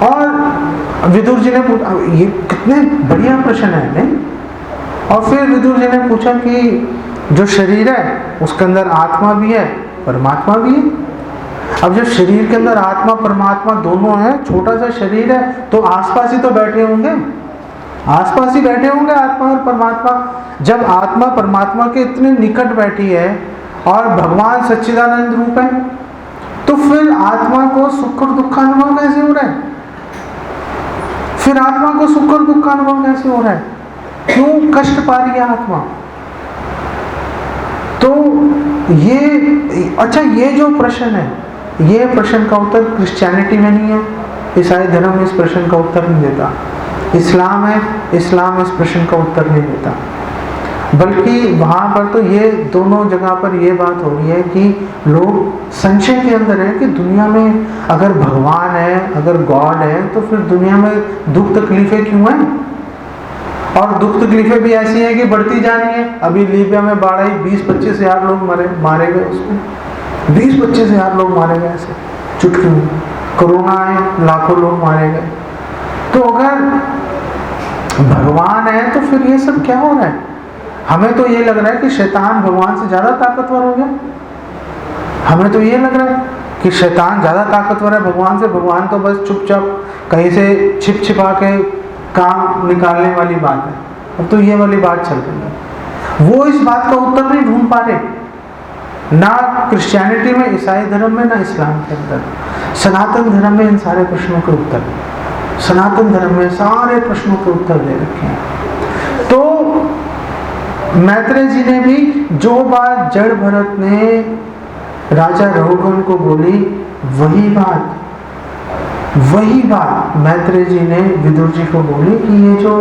और विदुर जी ने पूछा, ये कितने बढ़िया प्रश्न है नहीं? और फिर विदुर जी ने पूछा कि जो शरीर है उसके अंदर आत्मा भी है, परमात्मा भी है। अब जब शरीर के अंदर आत्मा परमात्मा दोनों है, छोटा सा शरीर है, तो आसपास ही तो बैठे होंगे, आसपास ही बैठे होंगे आत्मा और परमात्मा। जब आत्मा परमात्मा के इतने निकट बैठी है और भगवान सच्चिदानंद रूप है, तो फिर आत्मा को सुख और दुख का अनुभव कैसे हो रहा है? फिर आत्मा को सुख और दुख का अनुभव कैसे हो रहा है? क्यों कष्ट पा रही है आत्मा? तो ये अच्छा, ये जो प्रश्न है, ये प्रश्न का उत्तर क्रिश्चियनिटी में नहीं है, ईसाई धर्म इस प्रश्न का उत्तर नहीं देता। इस्लाम है, इस्लाम इस प्रश्न का उत्तर नहीं देता, बल्कि वहां पर तो ये दोनों जगह पर ये बात हो रही है कि लोग संशय के अंदर है कि दुनिया में अगर भगवान है, अगर गॉड है, तो फिर दुनिया में दुख तकलीफें क्यों हैं? और दुख तकलीफें भी ऐसी हैं कि बढ़ती जा रही है। अभी लीबिया में बाढ़ आई, 20-25 हजार लोग मारे गए, उसको 20-25 हजार लोग मारे गए ऐसे चुटकी में। कोरोना आए, लाखों लोग मारे गए। तो अगर भगवान है तो फिर ये सब क्या हो रहा है? हमें तो ये लग रहा है कि शैतान भगवान से ज्यादा ताकतवर हो गया। हमें तो ये लग रहा है कि शैतान ज्यादा ताकतवर है भगवान से, भगवान तो बस चुपचाप कहीं से छिप छिपा के काम निकालने वाली बात है। अब तो ये वाली बात चल रही है। वो इस बात का उत्तर नहीं ढूंढ पा रहे, ना क्रिश्चियनिटी में, ईसाई धर्म में, ना इस्लाम के अंदर। सनातन धर्म में इन सारे प्रश्नों के उत्तर, सनातन धर्म में सारे प्रश्नों के उत्तर दे रखे हैं। तो मैत्रेय जी ने भी जो बात जड़ भरत ने राजा रघुगण को बोली, वही बात मैत्रेय जी ने विदुर जी को बोली कि ये जो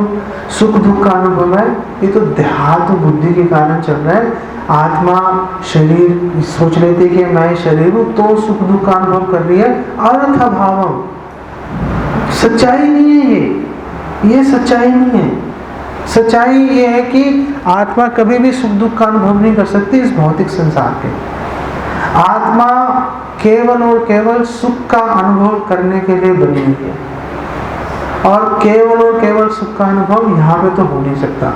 सुख दुख का अनुभव है, ये तो देहात बुद्धि के कारण चल रहा है। आत्मा शरीर सोच रही थी कि मैं शरीर हूं, तो सुख दुख का अनुभव कर रही है। अर्थ भावम, सच्चाई नहीं है ये सच्चाई नहीं है। सच्चाई ये है कि आत्मा कभी भी सुख दुख का अनुभव नहीं कर सकती इस भौतिक संसार के। आत्मा केवल और केवल सुख का अनुभव करने के लिए बनी हुई है, और केवल सुख का अनुभव यहाँ पे तो हो नहीं सकता।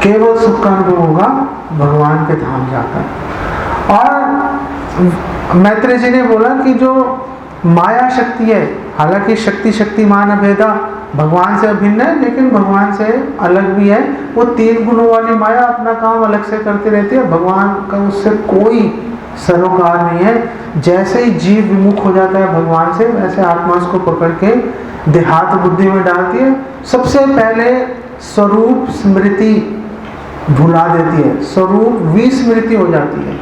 केवल सुख का अनुभव होगा भगवान के धाम जाकर। और मैत्रेय जी ने बोला कि जो माया शक्ति है, हालांकि शक्ति शक्तिमान अभेदा, भगवान से अभिन्न है लेकिन भगवान से अलग भी है। वो तीन गुणों वाली माया अपना काम अलग से करती रहती है, भगवान का उससे कोई सरोकार नहीं है। जैसे ही जीव विमुख हो जाता है भगवान से, वैसे आत्मा उसको पकड़ के देहात बुद्धि में डालती है। सबसे पहले स्वरूप स्मृति भुला देती है, स्वरूप विस्मृति हो जाती है।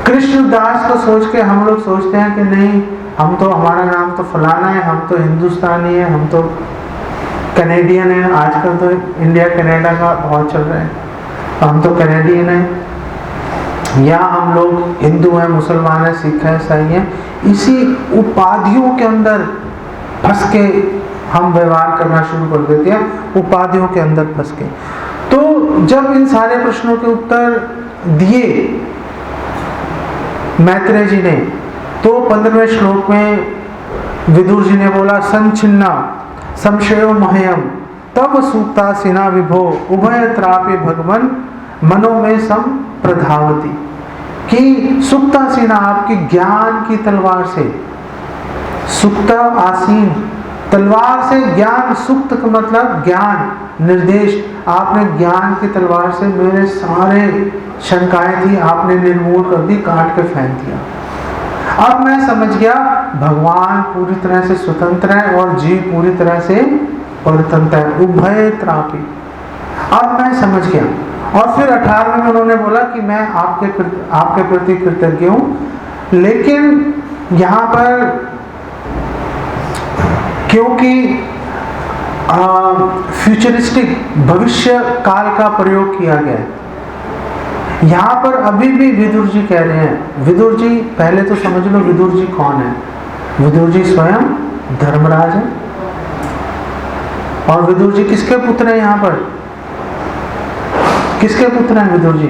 कृष्णदास को सोच के हम लोग सोचते हैं कि नहीं, हम तो, हमारा नाम तो फलाना है, हम तो हिंदुस्तानी है, हम तो कैनेडियन है। आजकल तो इंडिया कनाडा का बहुत चल रहा है, हम तो कैनेडियन है, या हम लोग हिंदू हैं, मुसलमान हैं, सिख हैं, ईसाई हैं। इसी उपाधियों के अंदर फंस के हम व्यवहार करना शुरू कर देते हैं, उपाधियों के अंदर फंस के। तो जब इन सारे प्रश्नों के उत्तर दिए मैत्रेय जी ने, तो 15वें श्लोक में विदुर जी ने बोला, संचिन्ना संशयो मह्यम तब सूक्तासिना विभो उभय त्रापि भगवन मनो में सम प्रधावती, कि सुप्तासीना आपकी ज्ञान की तलवार से, सुप्त आसीन तलवार से ज्ञान, सुप्त का मतलब ज्ञान, निर्देश, आपने ज्ञान की तलवार से मेरे सारे शंकाएं थी आपने निर्मूल कर दी, काट के फेंक दिया। अब मैं समझ गया भगवान पूरी तरह से स्वतंत्र है और जीव पूरी तरह से परतंत्र है, उभय त्रापी। अब मैं समझ गया। और फिर 18वें में उन्होंने बोला कि मैं आपके प्रति कृतज्ञ हूं, लेकिन यहां पर क्योंकि फ्यूचरिस्टिक भविष्य काल का प्रयोग किया गया है, यहां पर अभी भी विदुर जी कह रहे हैं, विदुर जी पहले तो समझ लो विदुर जी कौन है। विदुर जी स्वयं धर्मराज है। और विदुर जी किसके पुत्र हैं? यहाँ पर किसके पुत्र हैं विदुर जी?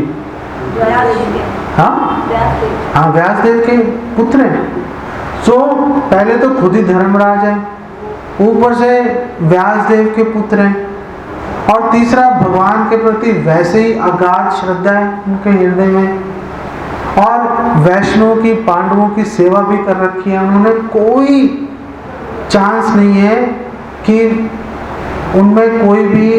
हाँ, व्यासदेव के पुत्र हैं। तो पहले तो खुद ही धर्मराज है, ऊपर से व्यासदेव के पुत्र हैं, और तीसरा भगवान के प्रति वैसे ही अगाध श्रद्धा है उनके हृदय में, और वैष्णव की, पांडवों की सेवा भी कर रखी है उन्होंने। कोई चांस नहीं है कि उनमें कोई भी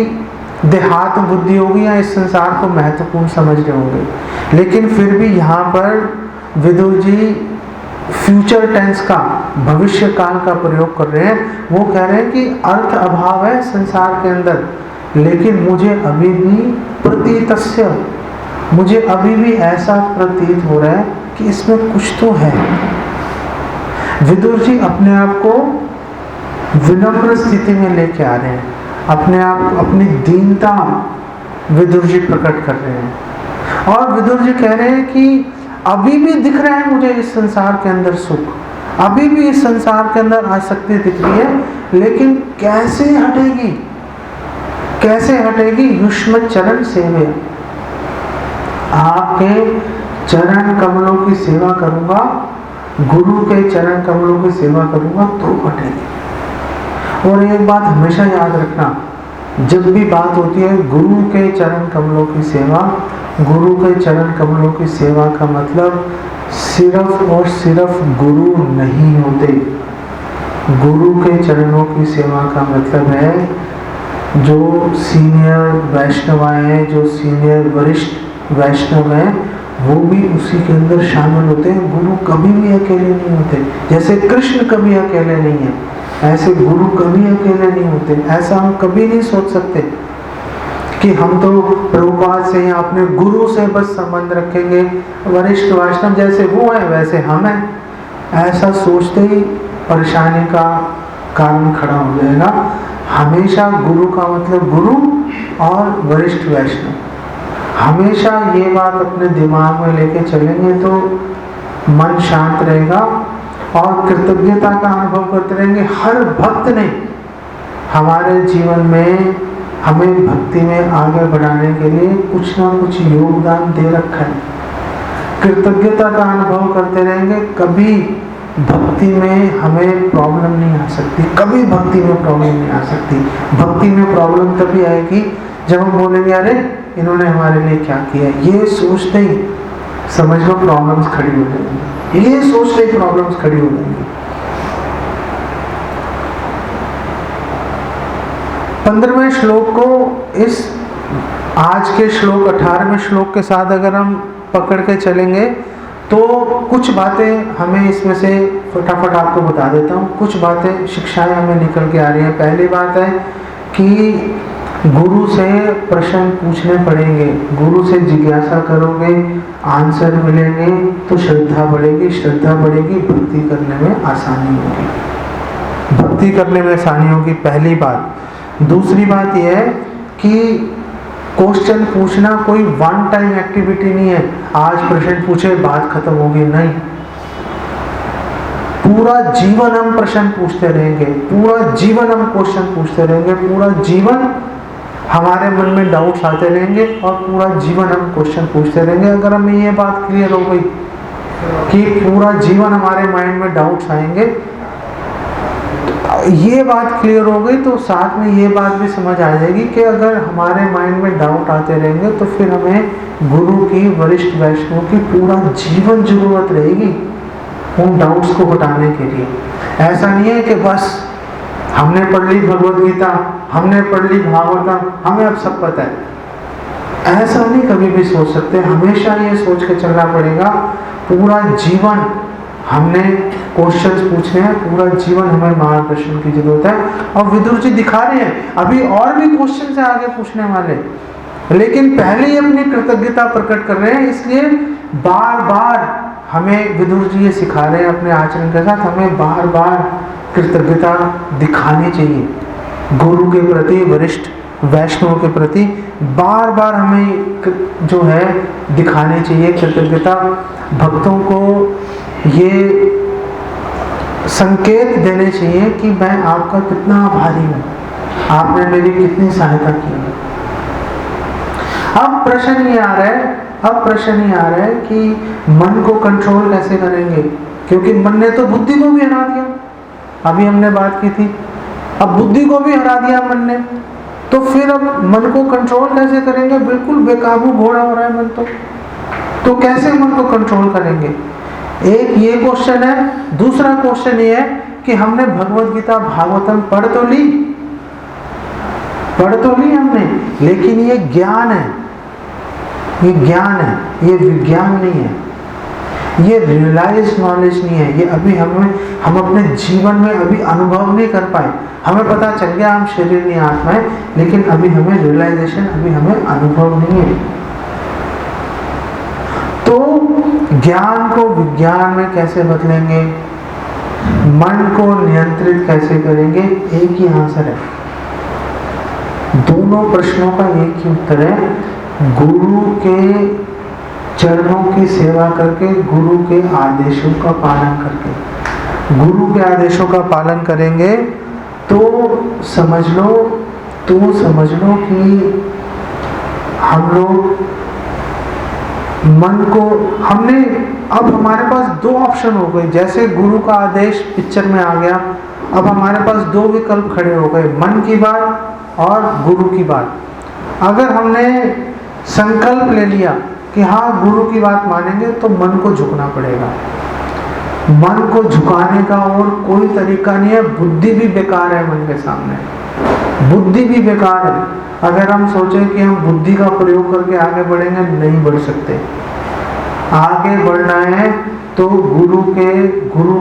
देहात बुद्धि होगी या इस संसार को महत्वपूर्ण समझ रहे होंगे। लेकिन फिर भी यहाँ पर विदुर जी फ्यूचर टेंस का, भविष्य काल का प्रयोग कर रहे हैं। वो कह रहे हैं कि अर्थ अभाव है संसार के अंदर, लेकिन मुझे अभी भी प्रतीतस्य, मुझे अभी भी ऐसा प्रतीत हो रहा है कि इसमें कुछ तो है। विदुर जी अपने आप को विनम्र स्थिति में लेके आ रहे हैं, अपने आप, अपनी दीनता विदुर जी प्रकट कर रहे हैं। और विदुर जी कह रहे हैं कि अभी भी दिख रहा है मुझे इस संसार के अंदर सुख, अभी भी इस संसार के अंदर आसक्ति दिख रही है, लेकिन कैसे हटेगी, कैसे हटेगी? युष्म चरण सेवे, आपके चरण कमलों की सेवा करूंगा, गुरु के चरण कमलों की सेवा करूंगा तो हटेगी। और एक बात हमेशा याद रखना, जब भी बात होती है गुरु के चरण कमलों की सेवा, गुरु के चरण कमलों की सेवा का मतलब सिर्फ और सिर्फ गुरु नहीं होते। गुरु के चरणों की सेवा का मतलब है जो सीनियर वैष्णव हैं, जो सीनियर वरिष्ठ वैष्णव हैं, वो भी उसी के अंदर शामिल होते हैं। गुरु कभी भी अकेले नहीं होते। जैसे कृष्ण कभी अकेले नहीं है, ऐसे गुरु कभी अकेले नहीं होते। ऐसा हम कभी नहीं सोच सकते कि हम तो प्रभुपाद से या अपने गुरु से बस संबंध रखेंगे, वरिष्ठ वैष्णव जैसे वो है वैसे हम हैं। ऐसा सोचते ही परेशानी का कारण खड़ा हो जाएगा। हमेशा गुरु का मतलब गुरु और वरिष्ठ वैष्णव, हमेशा ये बात अपने दिमाग में लेके चलेंगे तो मन शांत रहेगा और कृतज्ञता का अनुभव करते रहेंगे। हर भक्त ने हमारे जीवन में हमें भक्ति में आगे बढ़ाने के लिए कुछ ना कुछ योगदान दे रखा है। कृतज्ञता का अनुभव करते रहेंगे, कभी भक्ति में हमें प्रॉब्लम नहीं आ सकती, कभी भक्ति में प्रॉब्लम नहीं आ सकती। भक्ति में प्रॉब्लम तभी आएगी जब हम बोलेंगे अरे इन्होंने हमारे लिए क्या किया। ये सोचते ही समझ लो प्रॉब्लम्स खड़ी हो जाएंगी, ये सोचते ही प्रॉब्लम्स खड़ी हो जाएंगी। 15वें श्लोक को इस आज के श्लोक 18वें श्लोक के साथ अगर हम पकड़ के चलेंगे तो कुछ बातें हमें इसमें से फटाफट आपको बता देता हूँ। कुछ बातें शिक्षाएं हमें निकल के आ रही हैं। पहली बात है कि गुरु से प्रश्न पूछने पड़ेंगे, गुरु से जिज्ञासा करोगे, आंसर मिलेंगे तो श्रद्धा बढ़ेगी, श्रद्धा बढ़ेगी, भक्ति करने में आसानी होगी, भक्ति करने में आसानी होगी। पहली बात। दूसरी बात यह है कि क्वेश्चन पूछना कोई वन टाइम एक्टिविटी नहीं है, आज प्रश्न पूछे बात खत्म होगी, नहीं। पूरा जीवन हम प्रश्न पूछते रहेंगे, पूरा जीवन हम क्वेश्चन पूछते रहेंगे, पूरा जीवन हमारे मन में डाउट्स आते रहेंगे और पूरा जीवन हम क्वेश्चन पूछते रहेंगे। अगर हमें ये बात क्लियर हो गई कि पूरा जीवन हमारे माइंड में डाउट्स आएंगे ये बात क्लियर हो गई तो साथ में ये बात भी समझ आ जाएगी कि अगर हमारे माइंड में डाउट आते रहेंगे तो फिर हमें गुरु की, वरिष्ठ वैष्णव की पूरा जीवन जरूरत रहेगी उन डाउट्स को हटाने के लिए। ऐसा नहीं है कि बस हमने पढ़ ली भगवद गीता, हमने पढ़ ली भागवतम, हमें अब सब पता है, ऐसा नहीं कभी भी सोच सकते। हमेशा ये सोच के चलना पड़ेगा पूरा जीवन हमने क्वेश्चंस पूछने हैं, पूरा जीवन हमें मार्गदर्शन की जरूरत है। और विदुर जी दिखा रहे हैं अभी और भी क्वेश्चन है आगे पूछने वाले, लेकिन पहले ही अपनी कृतज्ञता प्रकट कर रहे हैं। इसलिए बार बार हमें विदुर जी ये सिखा रहे हैं अपने आचरण के साथ, हमें बार बार कृतज्ञता दिखानी चाहिए गुरु के प्रति, वरिष्ठ वैष्णव के प्रति बार बार हमें जो है दिखानी चाहिए कृतज्ञता। भक्तों को ये संकेत देने चाहिए कि मैं आपका कितना आभारी हूँ, आपने मेरी कितनी सहायता की है। अब प्रश्न ये आ रहा है कि मन को कंट्रोल कैसे करेंगे, क्योंकि मन ने तो बुद्धि को भी हरा दिया, अभी हमने बात की थी, अब बुद्धि को भी हरा दिया मन ने, तो फिर अब मन को कंट्रोल कैसे करेंगे? बिल्कुल बेकाबू घोड़ा हो रहा है मन तो कैसे मन को कंट्रोल करेंगे? एक ये क्वेश्चन है। दूसरा क्वेश्चन ये है कि हमने भगवद गीता भागवतम पढ़ तो ली हमने, लेकिन ये ज्ञान है, ये विज्ञान नहीं है, ये रियलाइज नॉलेज नहीं है। ये अभी हम अपने जीवन में अभी अनुभव नहीं कर पाए। हमें पता चल गया हम शरीर नहीं आत्मा है, लेकिन अभी हमें रियलाइजेशन, अभी हमें अनुभव नहीं है। तो ज्ञान को विज्ञान में कैसे बदलेंगे, मन को नियंत्रित कैसे करेंगे? एक ही आंसर है, दोनों प्रश्नों का एक ही उत्तर है। गुरु के चरणों की सेवा करके, गुरु के आदेशों का पालन करके। गुरु के आदेशों का पालन करेंगे तो समझ लो कि हम लोग मन को अब हमारे पास दो ऑप्शन हो गए। जैसे गुरु का आदेश पिक्चर में आ गया, अब हमारे पास दो विकल्प खड़े हो गए, मन की बात और गुरु की बात। अगर हमने संकल्प ले लिया कि हाँ गुरु की बात मानेंगे, तो मन को झुकना पड़ेगा। मन को झुकाने का और कोई तरीका नहीं है। बुद्धि भी बेकार है, मन के सामने बुद्धि भी बेकार है। अगर हम सोचें कि हम बुद्धि का प्रयोग करके आगे बढ़ेंगे, नहीं बढ़ सकते। आगे बढ़ना है तो गुरु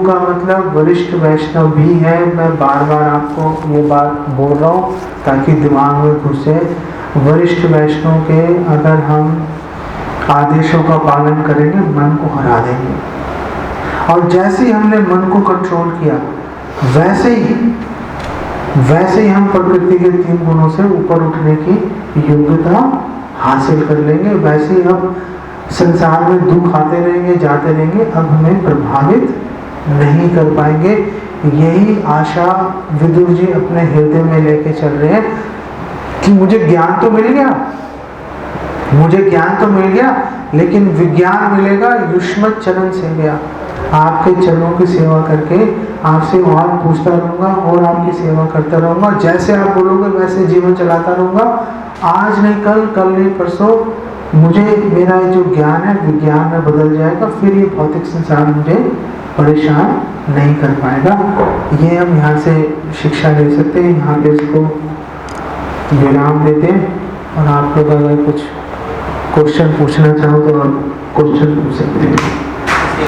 का मतलब वरिष्ठ वैष्णव भी है। मैं बार बार आपको ये बात बोल रहा हूँ ताकि दिमाग में घुसे। वरिष्ठ वैष्णव के अगर हम आदेशों का पालन करेंगे, मन को हरा देंगे। और जैसे ही हमने मन को कंट्रोल किया, वैसे ही हम प्रकृति के 3 गुणों से ऊपर उठने की योग्यता हासिल कर लेंगे। वैसे ही हम संसार में दुख आते रहेंगे, जाते रहेंगे, अब हमें प्रभावित नहीं कर पाएंगे। यही आशा विदुर जी अपने हृदय में लेके चल रहे हैं कि मुझे ज्ञान तो मिल गया, लेकिन विज्ञान मिलेगा युष्मत् चरण सेवया। आपके चरणों की सेवा करके आपसे और पूछता रहूंगा और आपकी सेवा करता रहूंगा। जैसे आप बोलोगे वैसे जीवन चलाता रहूंगा। आज नहीं कल नहीं परसों मेरा जो ज्ञान है विज्ञान में बदल जाएगा। फिर ये भौतिक संसार मुझे परेशान नहीं कर पाएगा। ये हम यहाँ से शिक्षा ले सकते हैं। यहाँ पे इसको विराम देते हैं और आप लोग अगर कुछ क्वेश्चन पूछना चाहो तो आप क्वेश्चन पूछ सकते हैं।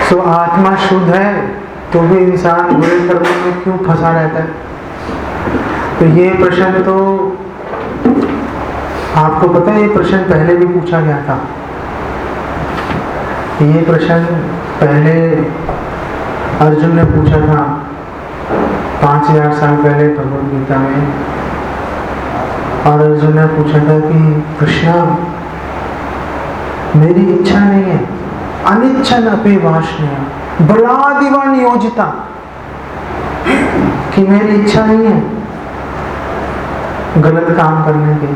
सो आत्मा शुद्ध है तो भी इंसान बुरे कर्मों में क्यों फंसा रहता है? तो ये प्रश्न तो आपको पता है, ये प्रश्न पहले भी पूछा गया था। ये प्रश्न पहले अर्जुन ने पूछा था 5000 साल पहले भगवद गीता में। और अर्जुन ने पूछा था कि कृष्णा, मेरी इच्छा नहीं है, अनिच्छन अपि वाष्णेय बलादिवा नियोजिता, कि मेरी इच्छा नहीं है गलत काम करने की,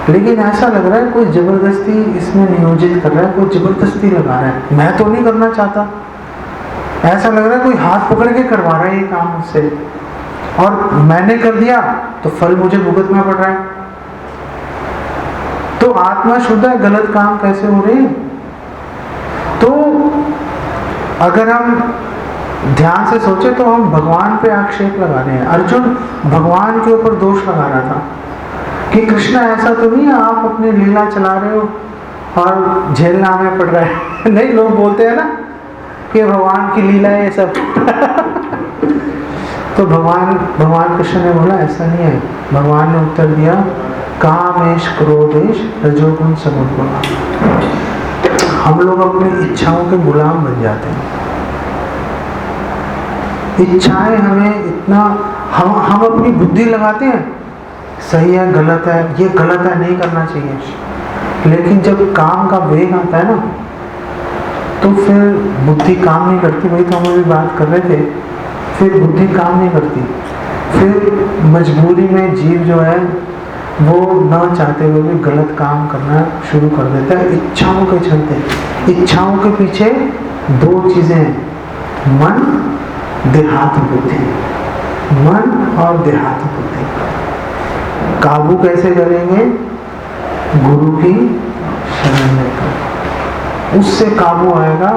लेकिन ऐसा लग रहा है कोई जबरदस्ती इसमें नियोजित कर रहा है, कोई जबरदस्ती लगा रहा है। मैं तो नहीं करना चाहता, ऐसा लग रहा है कोई हाथ पकड़ के करवा रहा है ये काम मुझसे। और मैंने कर दिया तो फल मुझे भुगतना पड़ रहा है। तो आत्मा शुद्ध है, गलत काम कैसे हो रहे हैं? तो अगर हम ध्यान से सोचे तो हम भगवान पे आक्षेप लगा रहे हैं। अर्जुन भगवान के ऊपर दोष लगा रहा था कि कृष्णा ऐसा तो नहीं है आप अपनी लीला चला रहे हो और झेलना हमें पड़ रहा है। नहीं, लोग बोलते हैं ना कि भगवान की लीला है ये सब। तो भगवान कृष्ण ने बोला ऐसा नहीं है। भगवान ने उत्तर दिया कामेश क्रोधेश रजोगुण सगुण। हम लोग अपनी इच्छाओं के गुलाम बन जाते हैं। इच्छाएं हमें इतना हम अपनी बुद्धि लगाते हैं सही है गलत है, ये गलत है नहीं करना चाहिए। लेकिन जब काम का वेग आता है ना तो फिर बुद्धि काम नहीं करती। वही तो हम अभी बात कर रहे थे, फिर बुद्धि काम नहीं करती। फिर मजबूरी में जीव जो है वो न चाहते हुए भी गलत काम करना शुरू कर देता है इच्छाओं के चलते। इच्छाओं के पीछे दो चीजें हैं, मन देहात बुद्धि। मन और देहात बुद्धि काबू कैसे करेंगे? गुरु की शरण लेकर। उससे काबू आएगा।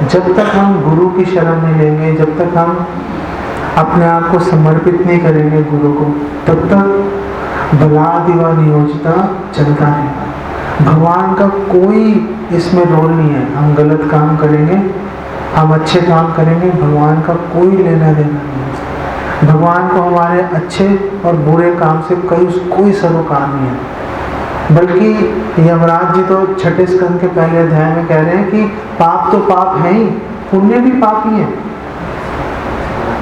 जब तक हम गुरु की शरण नहीं लेंगे, जब तक हम अपने आप को समर्पित नहीं करेंगे गुरु को, तब तक बलादिवा नियोजिता चलता रहेगा। भगवान का कोई इसमें रोल नहीं है। हम गलत काम करेंगे, हम अच्छे काम करेंगे, भगवान का कोई लेना देना नहीं है। भगवान को हमारे अच्छे और बुरे काम से कोई सरोकार नहीं है। बल्कि यमराज जी तो छठे स्कंद के पहले अध्याय में कह रहे हैं कि पाप तो पाप है ही, पुण्य भी पाप ही है।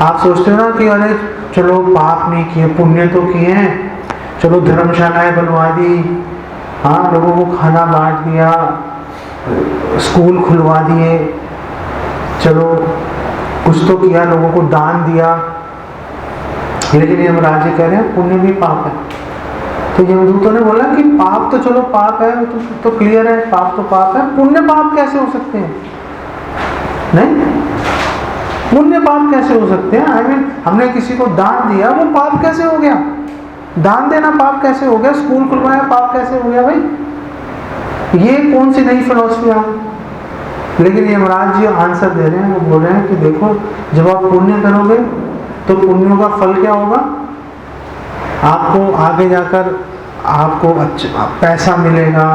आप सोचते हो ना कि अरे चलो पाप नहीं किए, पुण्य तो किए हैं, चलो धर्मशालाएं बनवा दी, हाँ लोगों को खाना बांट दिया, स्कूल खुलवा दिए, चलो कुछ तो किया, लोगों को दान दिया। लेकिन यमराज जी कह रहे हैं पुण्य भी पाप है। तो यमदूतों ने बोला कि पाप तो चलो पाप है, तो क्लियर है, पाप तो पाप है, पुण्य पाप कैसे हो सकते हैं? नहीं, पुण्य पाप कैसे हो सकते हैं? आई मीन हमने किसी को दान दिया, वो पाप कैसे हो गया? दान देना पाप कैसे हो गया? स्कूल खुलवाया पाप कैसे हो गया भाई? ये कौन सी नई फिलॉसफी आ? लेकिन यमराज जी आंसर दे रहे हैं। वो बोल रहे हैं कि देखो जब आप पुण्य करोगे तो पुण्यों का फल क्या होगा? आपको आगे जाकर आपको अच्छा पैसा मिलेगा,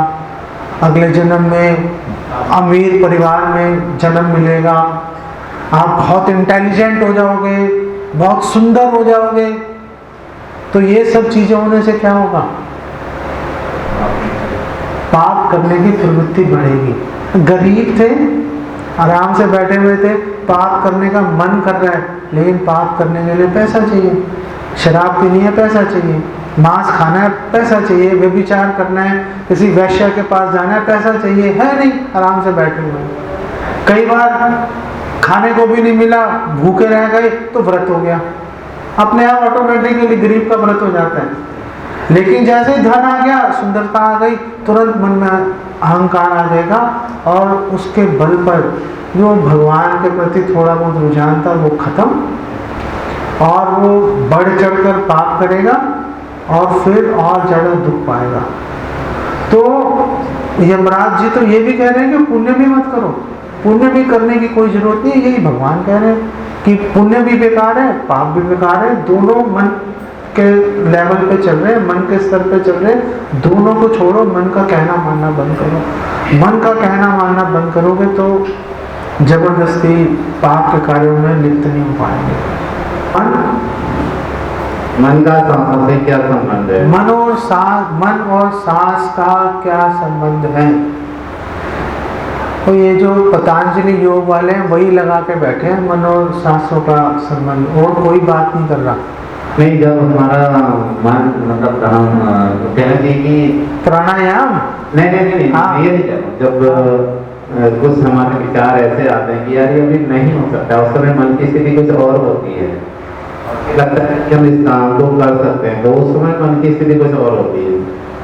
अगले जन्म में अमीर परिवार में जन्म मिलेगा, आप बहुत इंटेलिजेंट हो जाओगे, बहुत सुंदर हो जाओगे। तो ये सब चीजें होने से क्या होगा? पाप करने की प्रवृत्ति बढ़ेगी। गरीब थे, आराम से बैठे हुए थे, पाप करने का मन कर रहा है, लेकिन पाप करने के लिए पैसा चाहिए। शराब पीनी है, पैसा चाहिए। मांस खाना है, पैसा चाहिए। व्यभिचार करना है, किसी वैश्य के पास जाना है, पैसा चाहिए। है नहीं, आराम से बैठे हुए। कई बार खाने को भी नहीं मिला, भूखे रह गए तो व्रत हो गया, अपने आप ऑटोमेटिकली गरीब का व्रत हो जाता है। लेकिन जैसे ही धन आ गया, सुंदरता आ गई, तुरंत मन में अहंकार आ जाएगा और उसके बल पर जो भगवान के प्रति थोड़ा बहुत रुझान था वो खत्म और वो बढ़ चढ़कर पाप करेगा और फिर और ज्यादा दुख पाएगा। तो यमराज जी तो ये भी कह रहे हैं कि पुण्य भी मत करो, पुण्य भी करने की कोई जरूरत नहीं है। यही भगवान कह रहे हैं कि पुण्य भी बेकार है, पाप भी बेकार है, दोनों मन के लेवल पे चल रहे हैं, मन के स्तर पे चल रहे हैं। दोनों को छोड़ो, मन का कहना मानना बंद करो। मन का कहना मानना बंद करोगे तो जबरदस्ती पाप के कार्यों में लिप्त नहीं हो पाएंगे। मन का सांस से क्या संबंध है? मन और सांस का क्या संबंध है? तो ये जो पतंजलि योग वाले हैं वही लगा के बैठे हैं, मन और सांसों का संबंध, और कोई बात नहीं कर रहा। नहीं, जब हमारा मन मतलब कहना चाहिए कि प्राणायाम नहीं हाँ। ये नहीं कहना। जब कुछ हमारे विचार ऐसे आते हैं कि यार ये अभी नहीं हो सकता, उस समय मन की स्थिति कुछ और होती है, लगता है कि हम इस काम को कर सकते हैं, तो उस समय मन की स्थिति कुछ और होती है।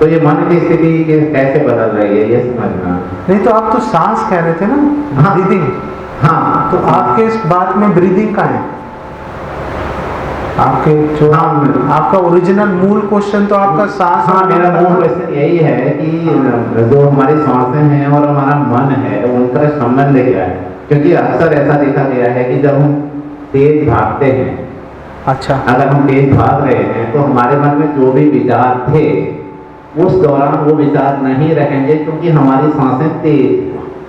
तो ये मन की स्थिति कैसे बदल रही है ये समझना। नहीं तो आप तो सांस कह रहे थे ना, हाँ। ब्रीदिंग। हाँ, तो आपके इस बात में ब्रीदिंग का है, आपके जो हाँ। आपका ओरिजिनल मूल क्वेश्चन तो आपका सांस हाँ, मेरा मूल क्वेश्चन यही है कि जो हमारी सांसें हैं और हमारा मन है उनका संबंध क्या है? क्योंकि अक्सर ऐसा देखा गया है कि जब हम तेज भागते हैं, अच्छा, अगर हम तेज भाग रहे हैं तो हमारे मन में जो भी विचार थे उस दौरान वो विचार नहीं रहेंगे, क्योंकि हमारी सांसें तेज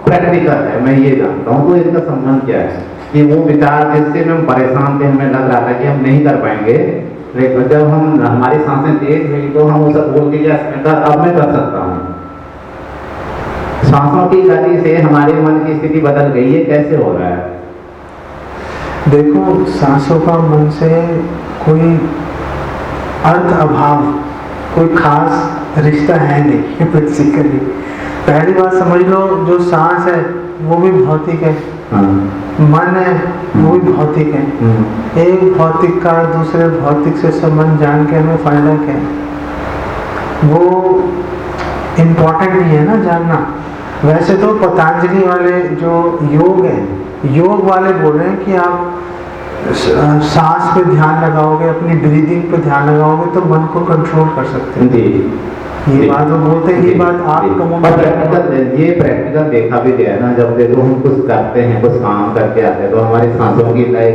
प्रैक्टिकल है, मैं ये जानता हूँ। तो इसका संबंध क्या है कि वो विचार जिससे हम परेशान थे, हमें लग रहा था कि हम नहीं कर पाएंगे, लेकिन जब हम हमारी सांसें तेज हुई तो हम उसे बोल के अब मैं कर सकता हूँ। सांसों की गति से हमारे मन की स्थिति बदल गई है, कैसे हो रहा है? देखो, सांसों का मन से कोई अर्थ अभाव, कोई खास रिश्ता है नहीं बेसिकली। पहली बात समझ लो, जो सांस है वो भी भौतिक है, मन है वो भी भौतिक है। एक भौतिक का दूसरे भौतिक से संबंध जान के हमें फायदा क्या है? वो इम्पोर्टेंट नहीं है ना जानना। वैसे तो पतंजलि वाले जो योग है, योग वाले बोल रहे हैं कि आप सांस पे ध्यान लगाओगे, अपनी ब्रीदिंग पे ध्यान लगाओगे तो मन को कंट्रोल कर सकते हैं। जी, ये बात वो बोलते हैं, ये बात आप ये प्रैक्टिकल देखा भी गया ना। जब देखो हम कुछ करते हैं, कुछ काम करके आते हैं तो हमारी सांसों की लय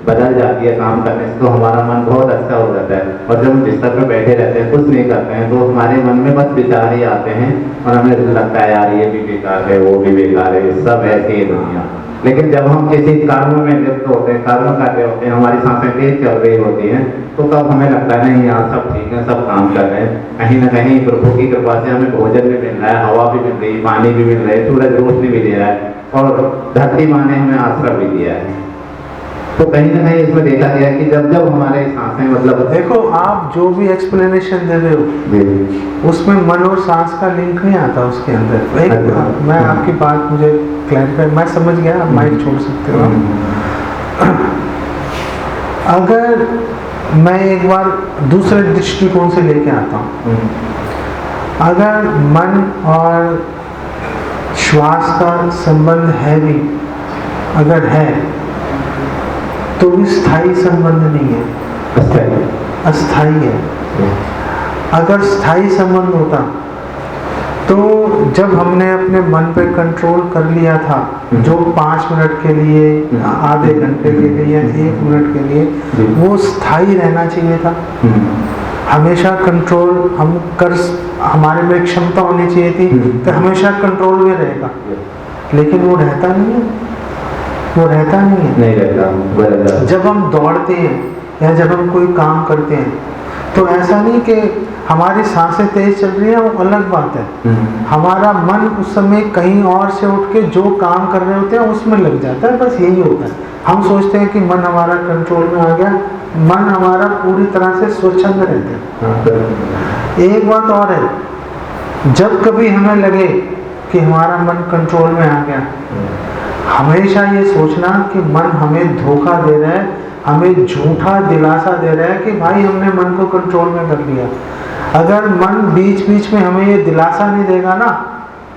बदल जाती है काम करने से, तो हमारा मन बहुत अच्छा हो जाता है। और जब हम बिस्तर पर बैठे रहते हैं, कुछ नहीं करते हैं, तो हमारे मन में बस विचार ही आते हैं और हमें लगता है यार ये भी बेकार है, वो भी बेकार है, सब ऐसे ही दुनिया। लेकिन जब हम किसी कर्म में लिप्त होते हैं, कर्म कर रहे होते हैं, हमारी सांसें तेज चल रही होती हैं, तो तब हमें लगता है नहीं यार सब ठीक है, सब काम कर रहे हैं। कहीं ना कहीं प्रभु की कृपा से हमें भोजन भी मिल रहा है, हवा भी मिल रही है, पानी भी मिल रहा है, सूरज रोशनी भी दे रहा है और धरती माँ ने हमें आश्रय भी दिया है। तो कहीं ना कहीं इसमें देखा गया कि जब जब हमारे सांसें मतलब देखो, आप जो भी एक्सप्लेनेशन दे रहे हो उसमें मन और सांस का लिंक नहीं आता उसके अंदर। एक मैं आपकी बात मुझे क्लैरिफाई, मैं समझ गया, आप माइक छोड़ सकते हो। अगर मैं एक बार दूसरे दृष्टिकोण से लेके आता हूँ, अगर मन और श्वास का संबंध है भी, अगर है तो भी स्थायी संबंध नहीं है, अस्थाई है। अगर स्थायी संबंध होता तो जब हमने अपने मन पे कंट्रोल कर लिया था, जो 5 मिनट के लिए, आधे घंटे के लिए या 1 मिनट के लिए, वो स्थायी रहना चाहिए था। हमेशा कंट्रोल हम कर, हमारे में क्षमता होनी चाहिए थी कि हमेशा कंट्रोल में रहेगा, लेकिन वो रहता नहीं है, वो रहता नहीं है, नहीं रहता। जब हम दौड़ते हैं या जब हम कोई काम करते हैं तो ऐसा नहीं कि हमारी सांसें तेज चल रही है, वो अलग बात है। हमारा मन उस समय कहीं और से उठ के जो काम कर रहे होते हैं उसमें लग जाता है, बस यही होता है। हम सोचते हैं कि मन हमारा कंट्रोल में आ गया, मन हमारा पूरी तरह से स्वच्छंद रहता है। एक बात और है, जब कभी हमें लगे कि हमारा मन कंट्रोल में आ गया, हमेशा ये सोचना कि मन हमें धोखा दे रहा है, हमें झूठा दिलासा दे रहा है कि भाई हमने मन को कंट्रोल में कर लिया। अगर मन बीच बीच में हमें ये दिलासा नहीं देगा ना,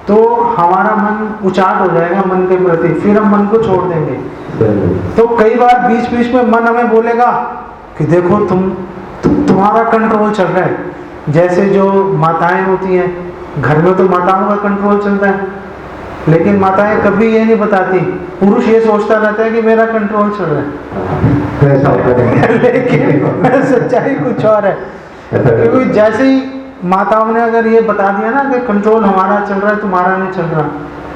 तो हमारा मन उचाट हो जाएगा मन के प्रति, फिर हम मन को छोड़ देंगे। तो कई बार बीच बीच में मन हमें बोलेगा कि देखो तुम्हारा कंट्रोल चल रहा है। जैसे जो माताएं होती हैं, घर में तो माताओं का कंट्रोल चलता है, लेकिन माताएं कभी ये नहीं बताती, पुरुष ये सोचता रहता है कि मेरा कंट्रोल चल रहा है लेकिन सच्चाई कुछ और है। क्योंकि जैसे ही माताओं ने अगर ये बता दिया ना कि कंट्रोल हमारा चल रहा है, तुम्हारा नहीं चल रहा,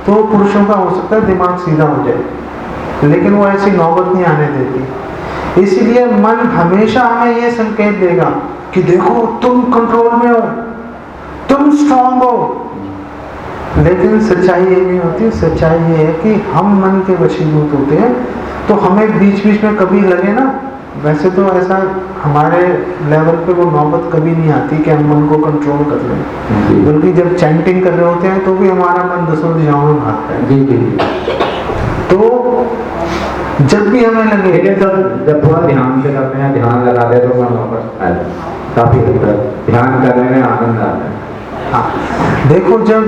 तो पुरुषों का हो सकता है दिमाग सीधा हो जाए, लेकिन वो ऐसी नौबत नहीं आने देती। इसलिए मन हमेशा हमें ये संकेत देगा कि देखो तुम कंट्रोल में हो, तुम स्ट्रांग हो, लेकिन सच्चाई ये नहीं होती। सच्चाई ये है कि हम मन के वशीभूत होते हैं, तो हमें बीच बीच में कभी लगे ना, वैसे तो ऐसा हमारे लेवल पे वो नौबत कभी नहीं आती कि हम मन को कंट्रोल कर लें, बल्कि जब चैंटिंग कर रहे होते हैं तो भी हमारा मन दसों दिशाओं में भागता है। तो जब भी हमें लगे, जब थोड़ा ध्यान से करते हैं, ध्यान लगा दे तो मन वापस काफी ध्यान करने में आनंद आता है। हाँ, देखो जब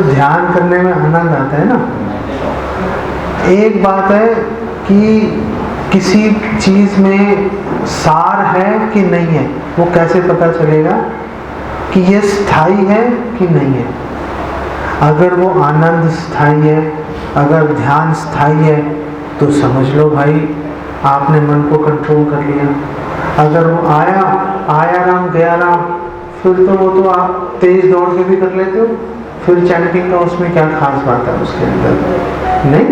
ध्यान करने में आनंद आता है ना, एक बात है कि किसी चीज में सार है कि नहीं है, वो कैसे पता चलेगा कि ये स्थायी है कि नहीं है। अगर वो आनंद स्थायी है, अगर ध्यान स्थायी है, तो समझ लो भाई आपने मन को कंट्रोल कर लिया। अगर वो आया राम गया राम, फिर तो वो तो आप तेज दौड़ के भी कर लेते हो, फिर चैंटिंग का उसमें क्या खास बात है उसके अंदर, नहीं।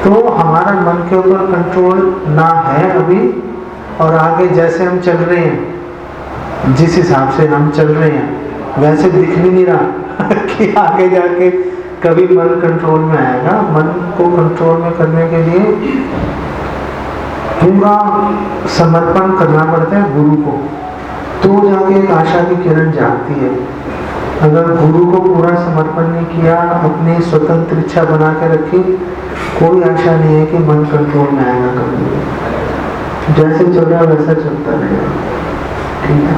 तो हमारा मन के ऊपर कंट्रोल ना है अभी, और आगे जैसे हम चल रहे हैं, जिस हिसाब से हम चल रहे हैं, वैसे दिख भी नहीं रहा कि आगे जाके कभी मन कंट्रोल में आएगा। मन को कंट्रोल में करने के लिए पूरा समर्पण करना पड़ता है गुरु को, तो जाके एक आशा की किरण जागती है। अगर गुरु को पूरा समर्पण नहीं किया, अपनी स्वतंत्र इच्छा बना के रखी, कोई आशा नहीं है कि मन कंट्रोल में आएगा कभी। जैसे चल रहा वैसा चलता रहेगा, ठीक है।